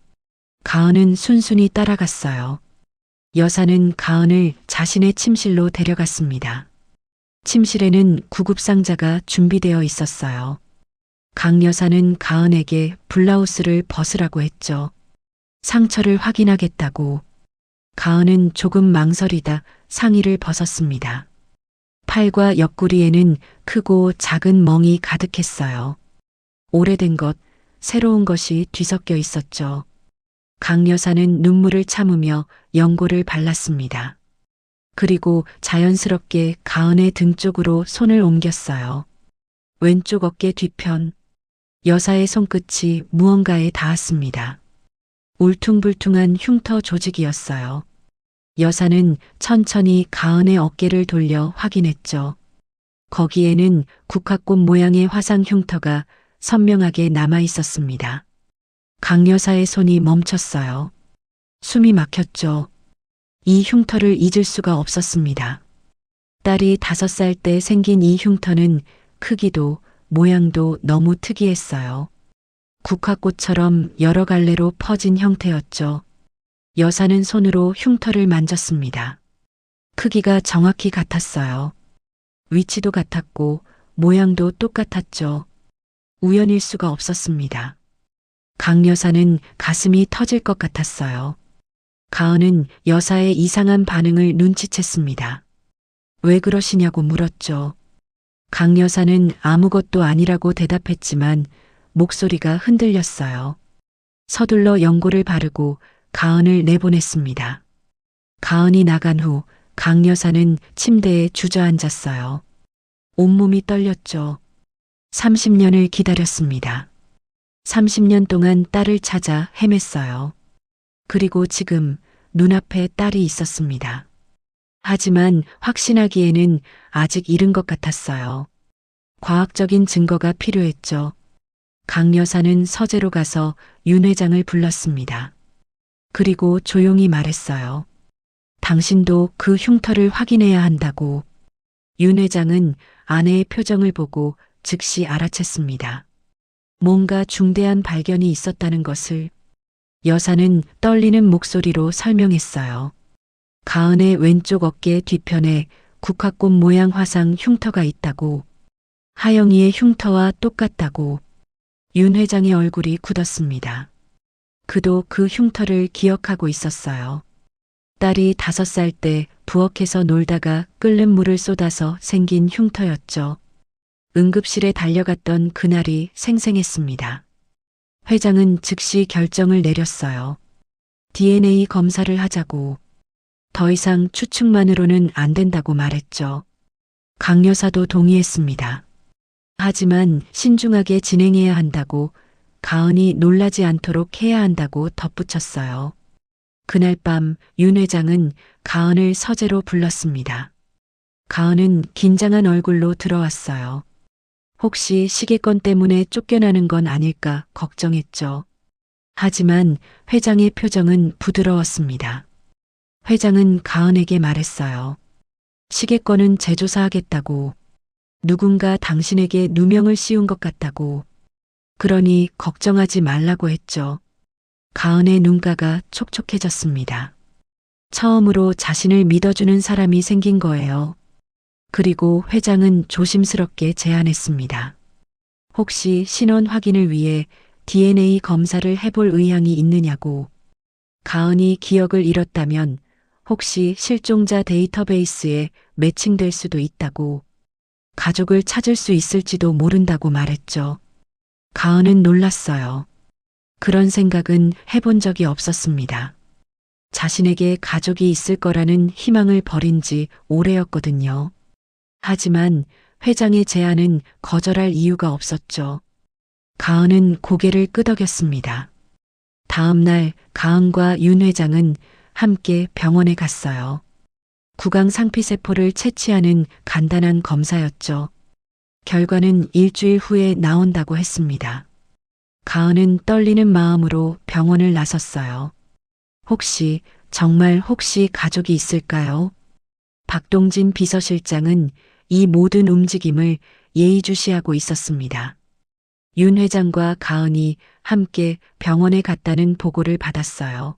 가은은 순순히 따라갔어요. 여사는 가은을 자신의 침실로 데려갔습니다. 침실에는 구급상자가 준비되어 있었어요. 강 여사는 가은에게 블라우스를 벗으라고 했죠. 상처를 확인하겠다고. 가은은 조금 망설이다 상의를 벗었습니다. 팔과 옆구리에는 크고 작은 멍이 가득했어요. 오래된 것, 새로운 것이 뒤섞여 있었죠. 강 여사는 눈물을 참으며 연고를 발랐습니다. 그리고 자연스럽게 가은의 등 쪽으로 손을 옮겼어요. 왼쪽 어깨 뒤편. 여사의 손끝이 무언가에 닿았습니다. 울퉁불퉁한 흉터 조직이었어요. 여사는 천천히 가은의 어깨를 돌려 확인했죠. 거기에는 국화꽃 모양의 화상 흉터가 선명하게 남아 있었습니다. 강 여사의 손이 멈췄어요. 숨이 막혔죠. 이 흉터를 잊을 수가 없었습니다. 딸이 5살 때 생긴 이 흉터는 크기도 모양도 너무 특이했어요. 국화꽃처럼 여러 갈래로 퍼진 형태였죠. 여사는 손으로 흉터를 만졌습니다. 크기가 정확히 같았어요. 위치도 같았고 모양도 똑같았죠. 우연일 수가 없었습니다. 강 여사는 가슴이 터질 것 같았어요. 가은은 여사의 이상한 반응을 눈치챘습니다. 왜 그러시냐고 물었죠. 강 여사는 아무것도 아니라고 대답했지만 목소리가 흔들렸어요. 서둘러 연고를 바르고 가은을 내보냈습니다. 가은이 나간 후 강 여사는 침대에 주저앉았어요. 온몸이 떨렸죠. 30년을 기다렸습니다. 30년 동안 딸을 찾아 헤맸어요. 그리고 지금 눈앞에 딸이 있었습니다. 하지만 확신하기에는 아직 이른 것 같았어요. 과학적인 증거가 필요했죠. 강 여사는 서재로 가서 윤 회장을 불렀습니다. 그리고 조용히 말했어요. 당신도 그 흉터를 확인해야 한다고. 윤 회장은 아내의 표정을 보고 즉시 알아챘습니다. 뭔가 중대한 발견이 있었다는 것을. 여사는 떨리는 목소리로 설명했어요. 가은의 왼쪽 어깨 뒤편에 국화꽃 모양 화상 흉터가 있다고. 하영이의 흉터와 똑같다고. 윤 회장의 얼굴이 굳었습니다. 그도 그 흉터를 기억하고 있었어요. 딸이 5살 때 부엌에서 놀다가 끓는 물을 쏟아서 생긴 흉터였죠. 응급실에 달려갔던 그날이 생생했습니다. 회장은 즉시 결정을 내렸어요. DNA 검사를 하자고. 더 이상 추측만으로는 안 된다고 말했죠. 강 여사도 동의했습니다. 하지만 신중하게 진행해야 한다고, 가은이 놀라지 않도록 해야 한다고 덧붙였어요. 그날 밤 윤 회장은 가은을 서재로 불렀습니다. 가은은 긴장한 얼굴로 들어왔어요. 혹시 시계건 때문에 쫓겨나는 건 아닐까 걱정했죠. 하지만 회장의 표정은 부드러웠습니다. 회장은 가은에게 말했어요. 시계건은 재조사하겠다고. 누군가 당신에게 누명을 씌운 것 같다고. 그러니 걱정하지 말라고 했죠. 가은의 눈가가 촉촉해졌습니다. 처음으로 자신을 믿어주는 사람이 생긴 거예요. 그리고 회장은 조심스럽게 제안했습니다. 혹시 신원 확인을 위해 DNA 검사를 해볼 의향이 있느냐고. 가은이 기억을 잃었다면 혹시 실종자 데이터베이스에 매칭될 수도 있다고. 가족을 찾을 수 있을지도 모른다고 말했죠. 가은은 놀랐어요. 그런 생각은 해본 적이 없었습니다. 자신에게 가족이 있을 거라는 희망을 버린 지 오래였거든요. 하지만 회장의 제안은 거절할 이유가 없었죠. 가은은 고개를 끄덕였습니다. 다음 날 가은과 윤 회장은 함께 병원에 갔어요. 구강 상피세포를 채취하는 간단한 검사였죠. 결과는 일주일 후에 나온다고 했습니다. 가은은 떨리는 마음으로 병원을 나섰어요. 정말 혹시 가족이 있을까요? 박동진 비서실장은 이 모든 움직임을 예의주시하고 있었습니다. 윤 회장과 가은이 함께 병원에 갔다는 보고를 받았어요.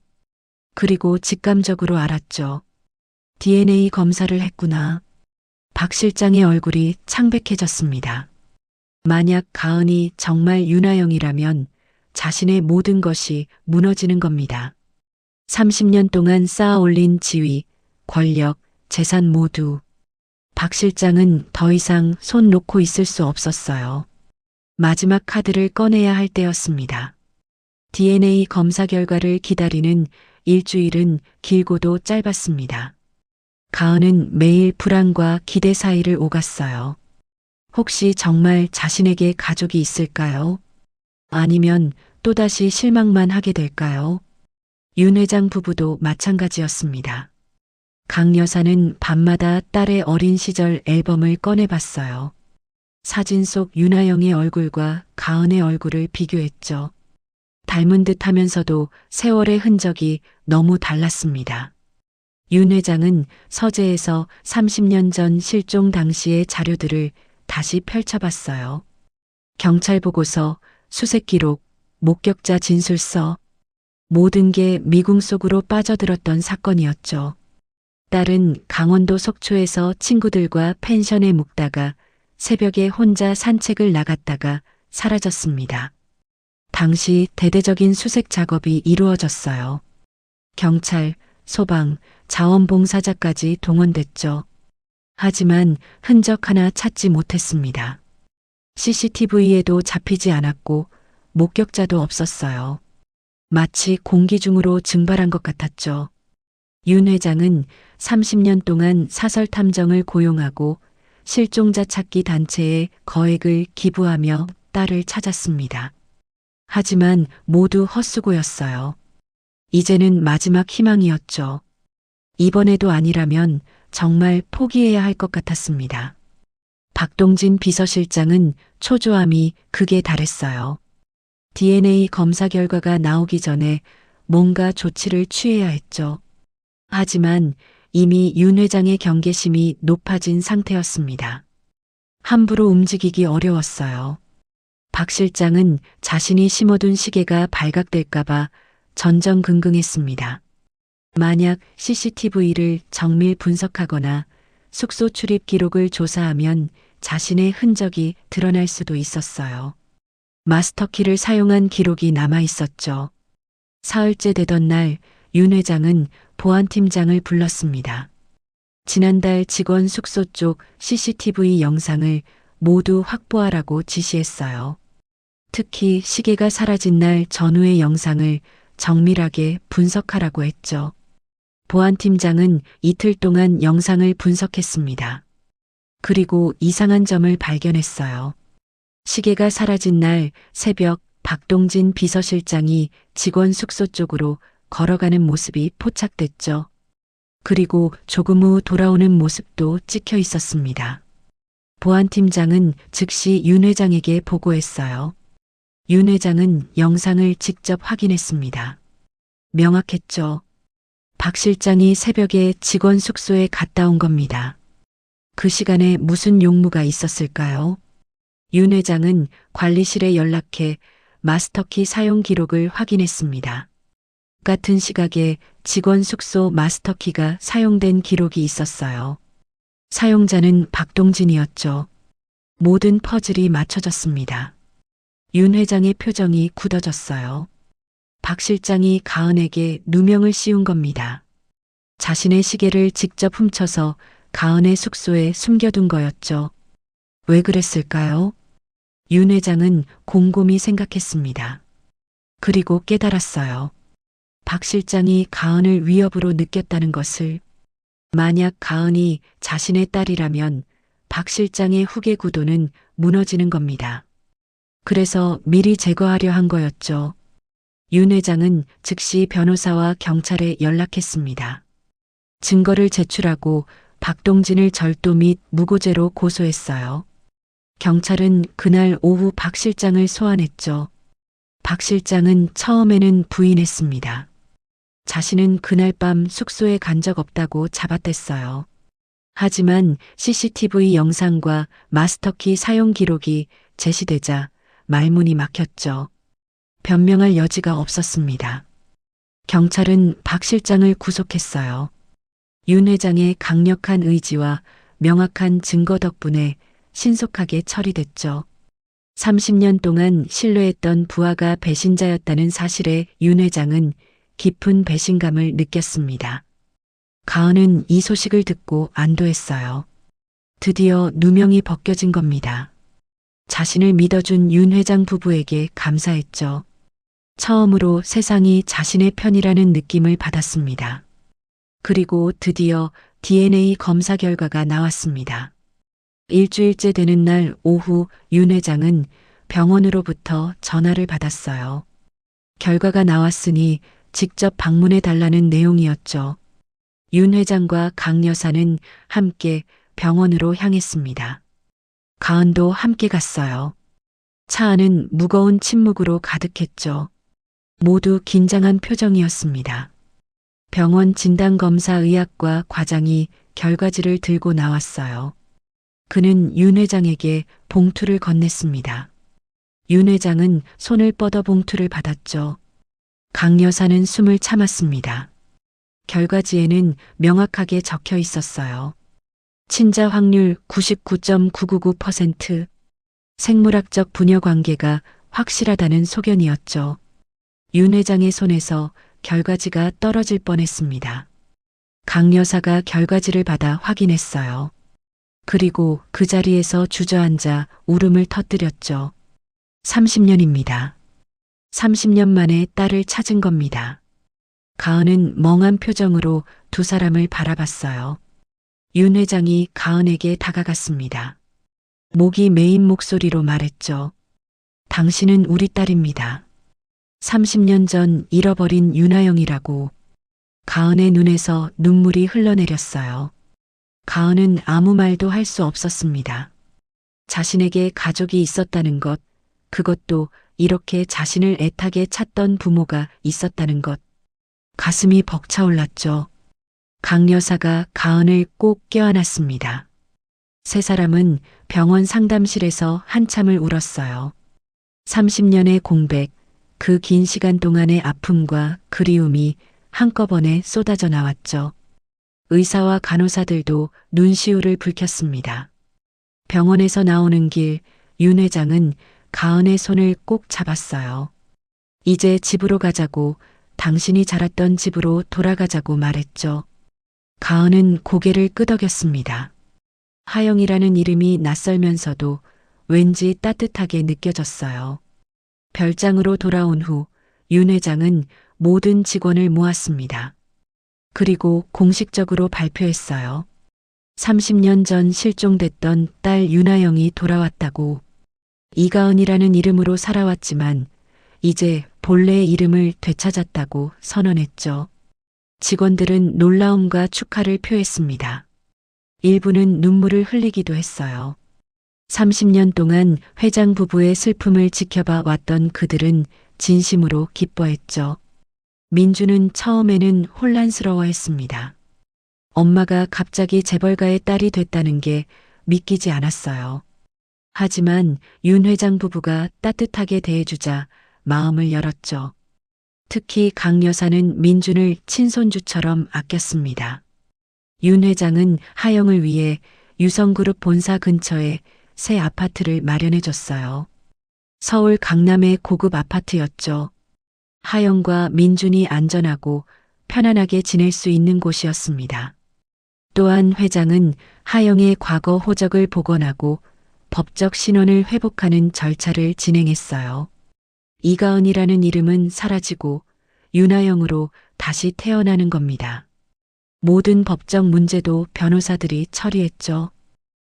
그리고 직감적으로 알았죠. DNA 검사를 했구나. 박 실장의 얼굴이 창백해졌습니다. 만약 가은이 정말 윤하영이라면 자신의 모든 것이 무너지는 겁니다. 30년 동안 쌓아 올린 지위, 권력, 재산 모두. 박 실장은 더 이상 손 놓고 있을 수 없었어요. 마지막 카드를 꺼내야 할 때였습니다. DNA 검사 결과를 기다리는 일주일은 길고도 짧았습니다. 가은은 매일 불안과 기대 사이를 오갔어요. 혹시 정말 자신에게 가족이 있을까요? 아니면 또다시 실망만 하게 될까요? 윤 회장 부부도 마찬가지였습니다. 강 여사는 밤마다 딸의 어린 시절 앨범을 꺼내봤어요. 사진 속 윤하영의 얼굴과 가은의 얼굴을 비교했죠. 닮은 듯 하면서도 세월의 흔적이 너무 달랐습니다. 윤 회장은 서재에서 30년 전 실종 당시의 자료들을 다시 펼쳐봤어요. 경찰 보고서, 수색 기록, 목격자 진술서, 모든 게 미궁 속으로 빠져들었던 사건이었죠. 딸은 강원도 속초에서 친구들과 펜션에 묵다가 새벽에 혼자 산책을 나갔다가 사라졌습니다. 당시 대대적인 수색 작업이 이루어졌어요. 경찰, 소방, 자원봉사자까지 동원됐죠. 하지만 흔적 하나 찾지 못했습니다. CCTV에도 잡히지 않았고 목격자도 없었어요. 마치 공기 중으로 증발한 것 같았죠. 윤 회장은 30년 동안 사설 탐정을 고용하고 실종자 찾기 단체에 거액을 기부하며 딸을 찾았습니다. 하지만 모두 헛수고였어요. 이제는 마지막 희망이었죠. 이번에도 아니라면 정말 포기해야 할 것 같았습니다. 박동진 비서실장은 초조함이 극에 달했어요. DNA 검사 결과가 나오기 전에 뭔가 조치를 취해야 했죠. 하지만 이미 윤 회장의 경계심이 높아진 상태였습니다. 함부로 움직이기 어려웠어요. 박 실장은 자신이 심어둔 시계가 발각될까봐 전전긍긍했습니다. 만약 CCTV를 정밀 분석하거나 숙소 출입 기록을 조사하면 자신의 흔적이 드러날 수도 있었어요. 마스터키를 사용한 기록이 남아 있었죠. 사흘째 되던 날 윤 회장은 보안팀장을 불렀습니다. 지난달 직원 숙소 쪽 CCTV 영상을 모두 확보하라고 지시했어요. 특히 시계가 사라진 날 전후의 영상을 정밀하게 분석하라고 했죠. 보안팀장은 이틀 동안 영상을 분석했습니다. 그리고 이상한 점을 발견했어요. 시계가 사라진 날 새벽 박동진 비서실장이 직원 숙소 쪽으로 걸어가는 모습이 포착됐죠. 그리고 조금 후 돌아오는 모습도 찍혀 있었습니다. 보안팀장은 즉시 윤 회장에게 보고했어요. 윤 회장은 영상을 직접 확인했습니다. 명확했죠. 박 실장이 새벽에 직원 숙소에 갔다 온 겁니다. 그 시간에 무슨 용무가 있었을까요? 윤 회장은 관리실에 연락해 마스터키 사용 기록을 확인했습니다. 같은 시각에 직원 숙소 마스터키가 사용된 기록이 있었어요. 사용자는 박동진이었죠. 모든 퍼즐이 맞춰졌습니다. 윤 회장의 표정이 굳어졌어요. 박 실장이 가은에게 누명을 씌운 겁니다. 자신의 시계를 직접 훔쳐서 가은의 숙소에 숨겨둔 거였죠. 왜 그랬을까요? 윤 회장은 곰곰이 생각했습니다. 그리고 깨달았어요. 박 실장이 가은을 위협으로 느꼈다는 것을. 만약 가은이 자신의 딸이라면 박 실장의 후계 구도는 무너지는 겁니다. 그래서 미리 제거하려 한 거였죠. 윤 회장은 즉시 변호사와 경찰에 연락했습니다. 증거를 제출하고 박동진을 절도 및 무고죄로 고소했어요. 경찰은 그날 오후 박 실장을 소환했죠. 박 실장은 처음에는 부인했습니다. 자신은 그날 밤 숙소에 간 적 없다고 잡아댔어요. 하지만 CCTV 영상과 마스터키 사용 기록이 제시되자 말문이 막혔죠. 변명할 여지가 없었습니다. 경찰은 박 실장을 구속했어요. 윤 회장의 강력한 의지와 명확한 증거 덕분에 신속하게 처리됐죠. 30년 동안 신뢰했던 부하가 배신자였다는 사실에 윤 회장은 깊은 배신감을 느꼈습니다. 가은은 이 소식을 듣고 안도했어요. 드디어 누명이 벗겨진 겁니다. 자신을 믿어준 윤 회장 부부에게 감사했죠. 처음으로 세상이 자신의 편이라는 느낌을 받았습니다. 그리고 드디어 DNA 검사 결과가 나왔습니다. 일주일째 되는 날 오후 윤 회장은 병원으로부터 전화를 받았어요. 결과가 나왔으니 직접 방문해 달라는 내용이었죠. 윤 회장과 강 여사는 함께 병원으로 향했습니다. 가은도 함께 갔어요. 차 안은 무거운 침묵으로 가득했죠. 모두 긴장한 표정이었습니다. 병원 진단검사의학과 과장이 결과지를 들고 나왔어요. 그는 윤 회장에게 봉투를 건넸습니다. 윤 회장은 손을 뻗어 봉투를 받았죠. 강 여사는 숨을 참았습니다. 결과지에는 명확하게 적혀 있었어요. 친자 확률 99.999%, 생물학적 부녀 관계가 확실하다는 소견이었죠. 윤 회장의 손에서 결과지가 떨어질 뻔했습니다. 강 여사가 결과지를 받아 확인했어요. 그리고 그 자리에서 주저앉아 울음을 터뜨렸죠. 30년입니다. 30년 만에 딸을 찾은 겁니다. 가은은 멍한 표정으로 두 사람을 바라봤어요. 윤 회장이 가은에게 다가갔습니다. 목이 메인 목소리로 말했죠. 당신은 우리 딸입니다. 30년 전 잃어버린 윤하영이라고. 가은의 눈에서 눈물이 흘러내렸어요. 가은은 아무 말도 할 수 없었습니다. 자신에게 가족이 있었다는 것, 그것도 이렇게 자신을 애타게 찾던 부모가 있었다는 것. 가슴이 벅차올랐죠. 강 여사가 가은을 꼭 껴안았습니다. 세 사람은 병원 상담실에서 한참을 울었어요. 30년의 공백, 그 긴 시간 동안의 아픔과 그리움이 한꺼번에 쏟아져 나왔죠. 의사와 간호사들도 눈시울을 붉혔습니다. 병원에서 나오는 길, 윤 회장은 가은의 손을 꼭 잡았어요. 이제 집으로 가자고, 당신이 자랐던 집으로 돌아가자고 말했죠. 가은은 고개를 끄덕였습니다. 하영이라는 이름이 낯설면서도 왠지 따뜻하게 느껴졌어요. 별장으로 돌아온 후 윤 회장은 모든 직원을 모았습니다. 그리고 공식적으로 발표했어요. 30년 전 실종됐던 딸 윤하영이 돌아왔다고. 이가은이라는 이름으로 살아왔지만 이제 본래의 이름을 되찾았다고 선언했죠. 직원들은 놀라움과 축하를 표했습니다. 일부는 눈물을 흘리기도 했어요. 30년 동안 회장 부부의 슬픔을 지켜봐 왔던 그들은 진심으로 기뻐했죠. 민주는 처음에는 혼란스러워했습니다. 엄마가 갑자기 재벌가의 딸이 됐다는 게 믿기지 않았어요. 하지만 윤 회장 부부가 따뜻하게 대해주자 마음을 열었죠. 특히 강 여사는 민준을 친손주처럼 아꼈습니다. 윤 회장은 하영을 위해 유성그룹 본사 근처에 새 아파트를 마련해 줬어요. 서울 강남의 고급 아파트였죠. 하영과 민준이 안전하고 편안하게 지낼 수 있는 곳이었습니다. 또한 회장은 하영의 과거 호적을 복원하고 법적 신원을 회복하는 절차를 진행했어요. 이가은이라는 이름은 사라지고 윤하영으로 다시 태어나는 겁니다. 모든 법적 문제도 변호사들이 처리했죠.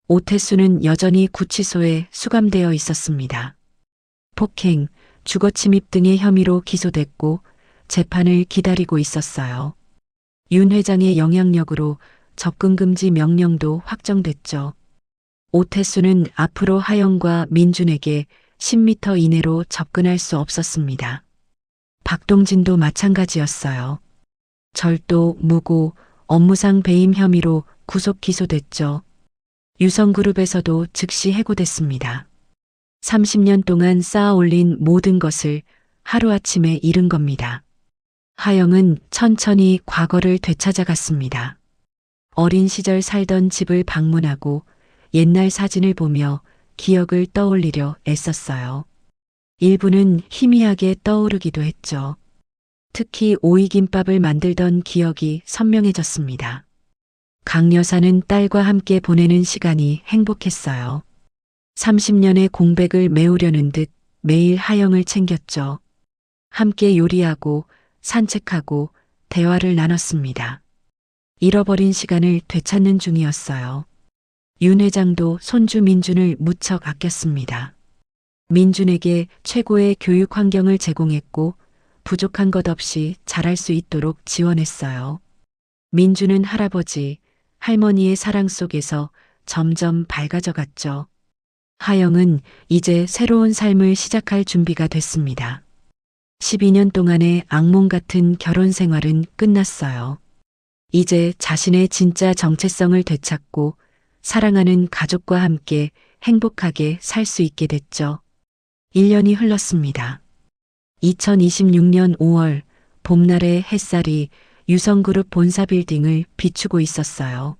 오태수는 여전히 구치소에 수감되어 있었습니다. 폭행, 주거침입 등의 혐의로 기소됐고 재판을 기다리고 있었어요. 윤 회장의 영향력으로 접근금지 명령도 확정됐죠. 오태수는 앞으로 하영과 민준에게 10m 이내로 접근할 수 없었습니다. 박동진도 마찬가지였어요. 절도, 무고, 업무상 배임 혐의로 구속 기소됐죠. 유성그룹에서도 즉시 해고됐습니다. 30년 동안 쌓아 올린 모든 것을 하루아침에 잃은 겁니다. 하영은 천천히 과거를 되찾아갔습니다. 어린 시절 살던 집을 방문하고 옛날 사진을 보며 기억을 떠올리려 애썼어요. 일부는 희미하게 떠오르기도 했죠. 특히 오이김밥을 만들던 기억이 선명해졌습니다. 강 여사는 딸과 함께 보내는 시간이 행복했어요. 30년의 공백을 메우려는 듯 매일 하영을 챙겼죠. 함께 요리하고 산책하고 대화를 나눴습니다. 잃어버린 시간을 되찾는 중이었어요. 윤 회장도 손주 민준을 무척 아꼈습니다. 민준에게 최고의 교육 환경을 제공했고 부족한 것 없이 잘할 수 있도록 지원했어요. 민준은 할아버지, 할머니의 사랑 속에서 점점 밝아져 갔죠. 하영은 이제 새로운 삶을 시작할 준비가 됐습니다. 12년 동안의 악몽 같은 결혼 생활은 끝났어요. 이제 자신의 진짜 정체성을 되찾고 사랑하는 가족과 함께 행복하게 살 수 있게 됐죠. 1년이 흘렀습니다. 2026년 5월 봄날의 햇살이 유성그룹 본사 빌딩을 비추고 있었어요.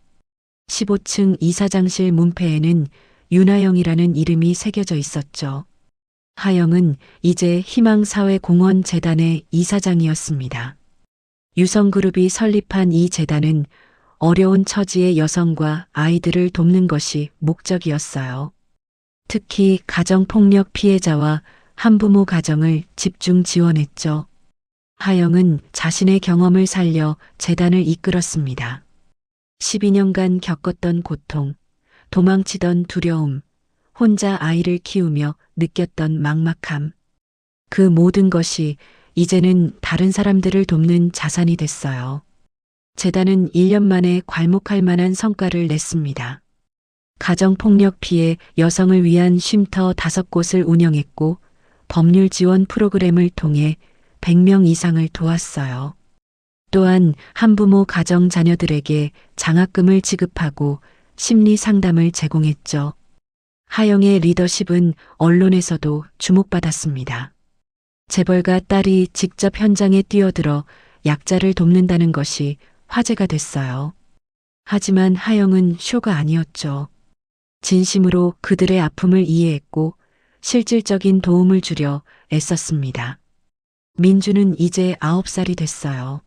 15층 이사장실 문패에는 윤하영이라는 이름이 새겨져 있었죠. 하영은 이제 희망사회공헌재단의 이사장이었습니다. 유성그룹이 설립한 이 재단은 어려운 처지의 여성과 아이들을 돕는 것이 목적이었어요. 특히 가정폭력 피해자와 한부모 가정을 집중 지원했죠. 하영은 자신의 경험을 살려 재단을 이끌었습니다. 12년간 겪었던 고통, 도망치던 두려움, 혼자 아이를 키우며 느꼈던 막막함. 그 모든 것이 이제는 다른 사람들을 돕는 자산이 됐어요. 재단은 1년 만에 괄목할 만한 성과를 냈습니다. 가정폭력 피해 여성을 위한 쉼터 5곳을 운영했고 법률 지원 프로그램을 통해 100명 이상을 도왔어요. 또한 한부모 가정 자녀들에게 장학금을 지급하고 심리 상담을 제공했죠. 하영의 리더십은 언론에서도 주목받았습니다. 재벌가 딸이 직접 현장에 뛰어들어 약자를 돕는다는 것이 화제가 됐어요. 하지만 하영은 쇼가 아니었죠. 진심으로 그들의 아픔을 이해했고 실질적인 도움을 주려 애썼습니다. 민주는 이제 9살이 됐어요.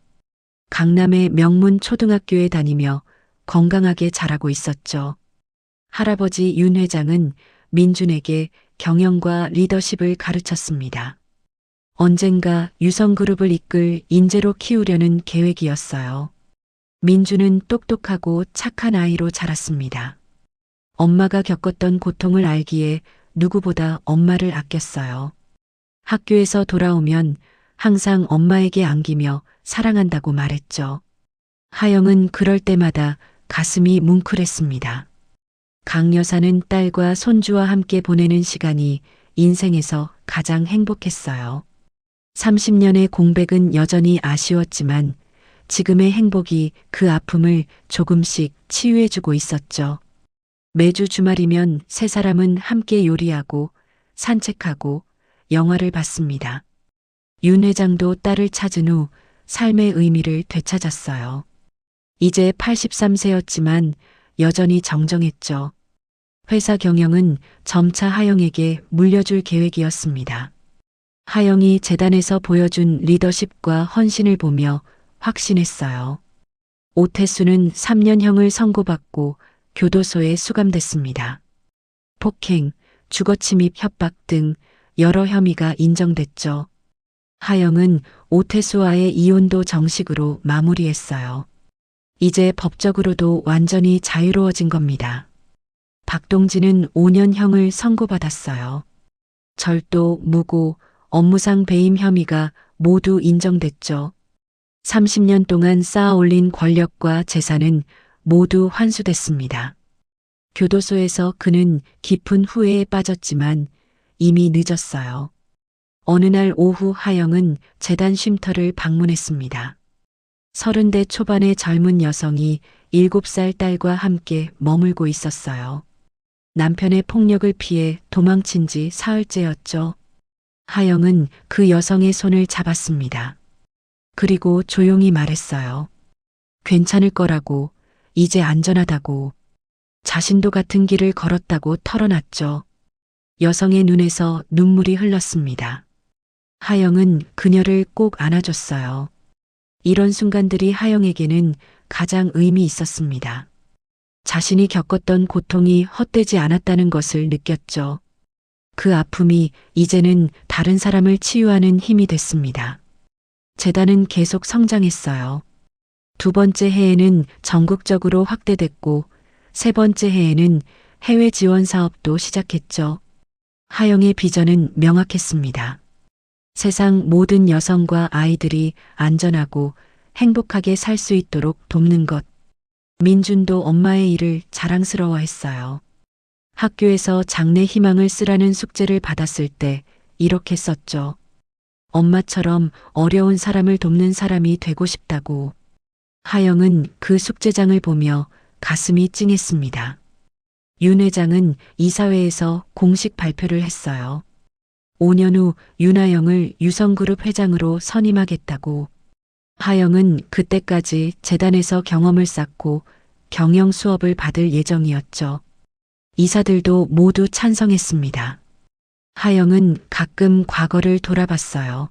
강남의 명문 초등학교에 다니며 건강하게 자라고 있었죠. 할아버지 윤 회장은 민준에게 경영과 리더십을 가르쳤습니다. 언젠가 유성그룹을 이끌 인재로 키우려는 계획이었어요. 민주는 똑똑하고 착한 아이로 자랐습니다. 엄마가 겪었던 고통을 알기에 누구보다 엄마를 아꼈어요. 학교에서 돌아오면 항상 엄마에게 안기며 사랑한다고 말했죠. 하영은 그럴 때마다 가슴이 뭉클했습니다. 강 여사는 딸과 손주와 함께 보내는 시간이 인생에서 가장 행복했어요. 30년의 공백은 여전히 아쉬웠지만 지금의 행복이 그 아픔을 조금씩 치유해주고 있었죠. 매주 주말이면 세 사람은 함께 요리하고 산책하고 영화를 봤습니다. 윤 회장도 딸을 찾은 후 삶의 의미를 되찾았어요. 이제 83세였지만 여전히 정정했죠. 회사 경영은 점차 하영에게 물려줄 계획이었습니다. 하영이 재단에서 보여준 리더십과 헌신을 보며 확신했어요. 오태수는 3년형을 선고받고 교도소에 수감됐습니다. 폭행, 주거침입 협박 등 여러 혐의가 인정됐죠. 하영은 오태수와의 이혼도 정식으로 마무리했어요. 이제 법적으로도 완전히 자유로워진 겁니다. 박동진은 5년형을 선고받았어요. 절도, 무고, 업무상 배임 혐의가 모두 인정됐죠. 30년 동안 쌓아 올린 권력과 재산은 모두 환수됐습니다. 교도소에서 그는 깊은 후회에 빠졌지만 이미 늦었어요. 어느 날 오후 하영은 재단 쉼터를 방문했습니다. 30대 초반의 젊은 여성이 7살 딸과 함께 머물고 있었어요. 남편의 폭력을 피해 도망친 지 사흘째였죠. 하영은 그 여성의 손을 잡았습니다. 그리고 조용히 말했어요. 괜찮을 거라고, 이제 안전하다고, 자신도 같은 길을 걸었다고 털어놨죠. 여성의 눈에서 눈물이 흘렀습니다. 하영은 그녀를 꼭 안아줬어요. 이런 순간들이 하영에게는 가장 의미 있었습니다. 자신이 겪었던 고통이 헛되지 않았다는 것을 느꼈죠. 그 아픔이 이제는 다른 사람을 치유하는 힘이 됐습니다. 재단은 계속 성장했어요. 2번째 해에는 전국적으로 확대됐고 3번째 해에는 해외 지원 사업도 시작했죠. 하영의 비전은 명확했습니다. 세상 모든 여성과 아이들이 안전하고 행복하게 살 수 있도록 돕는 것. 민준도 엄마의 일을 자랑스러워했어요. 학교에서 장래 희망을 쓰라는 숙제를 받았을 때 이렇게 썼죠. 엄마처럼 어려운 사람을 돕는 사람이 되고 싶다고. 하영은 그 숙제장을 보며 가슴이 찡했습니다. 윤 회장은 이사회에서 공식 발표를 했어요. 5년 후 윤하영을 유성그룹 회장으로 선임하겠다고. 하영은 그때까지 재단에서 경험을 쌓고 경영 수업을 받을 예정이었죠. 이사들도 모두 찬성했습니다. 하영은 가끔 과거를 돌아봤어요.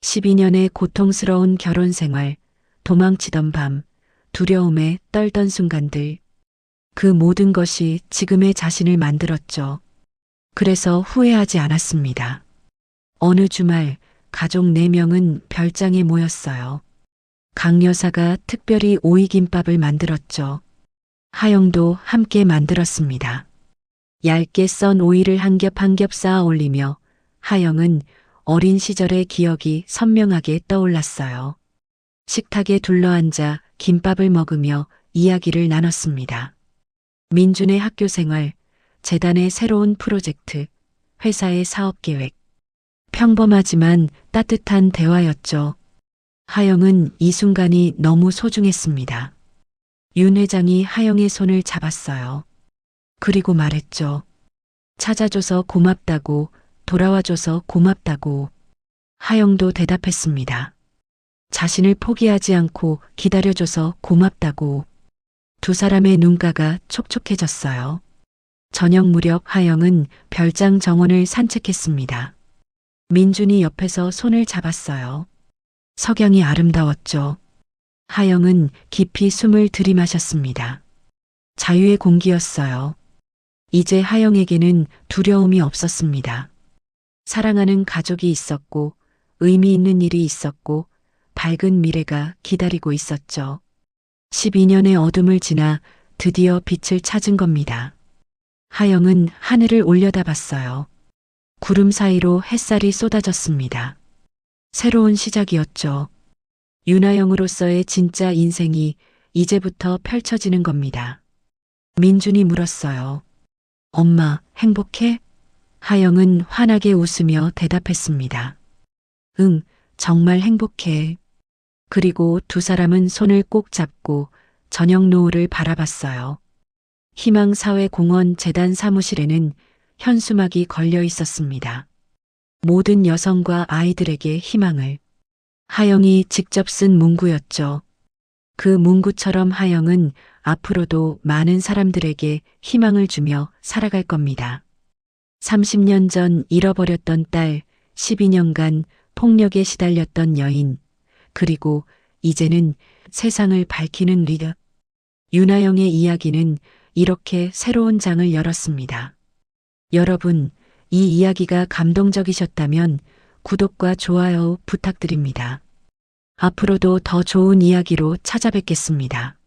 12년의 고통스러운 결혼 생활, 도망치던 밤, 두려움에 떨던 순간들. 그 모든 것이 지금의 자신을 만들었죠. 그래서 후회하지 않았습니다. 어느 주말 가족 4명은 별장에 모였어요. 강 여사가 특별히 오이김밥을 만들었죠. 하영도 함께 만들었습니다. 얇게 썬 오이를 한 겹 한 겹 쌓아 올리며 하영은 어린 시절의 기억이 선명하게 떠올랐어요. 식탁에 둘러앉아 김밥을 먹으며 이야기를 나눴습니다. 민준의 학교 생활, 재단의 새로운 프로젝트, 회사의 사업 계획. 평범하지만 따뜻한 대화였죠. 하영은 이 순간이 너무 소중했습니다. 윤 회장이 하영의 손을 잡았어요. 그리고 말했죠. 찾아줘서 고맙다고, 돌아와줘서 고맙다고. 하영도 대답했습니다. 자신을 포기하지 않고 기다려줘서 고맙다고. 두 사람의 눈가가 촉촉해졌어요. 저녁 무렵 하영은 별장 정원을 산책했습니다. 민준이 옆에서 손을 잡았어요. 석양이 아름다웠죠. 하영은 깊이 숨을 들이마셨습니다. 자유의 공기였어요. 이제 하영에게는 두려움이 없었습니다. 사랑하는 가족이 있었고, 의미 있는 일이 있었고, 밝은 미래가 기다리고 있었죠. 12년의 어둠을 지나 드디어 빛을 찾은 겁니다. 하영은 하늘을 올려다봤어요. 구름 사이로 햇살이 쏟아졌습니다. 새로운 시작이었죠. 윤하영으로서의 진짜 인생이 이제부터 펼쳐지는 겁니다. 민준이 물었어요. 엄마, 행복해? 하영은 환하게 웃으며 대답했습니다. 응, 정말 행복해. 그리고 두 사람은 손을 꼭 잡고 저녁 노을을 바라봤어요. 희망사회공원 재단 사무실에는 현수막이 걸려 있었습니다. 모든 여성과 아이들에게 희망을. 하영이 직접 쓴 문구였죠. 그 문구처럼 하영은 앞으로도 많은 사람들에게 희망을 주며 살아갈 겁니다. 30년 전 잃어버렸던 딸, 12년간 폭력에 시달렸던 여인, 그리고 이제는 세상을 밝히는 리더. 윤하영의 이야기는 이렇게 새로운 장을 열었습니다. 여러분, 이 이야기가 감동적이셨다면 구독과 좋아요 부탁드립니다. 앞으로도 더 좋은 이야기로 찾아뵙겠습니다.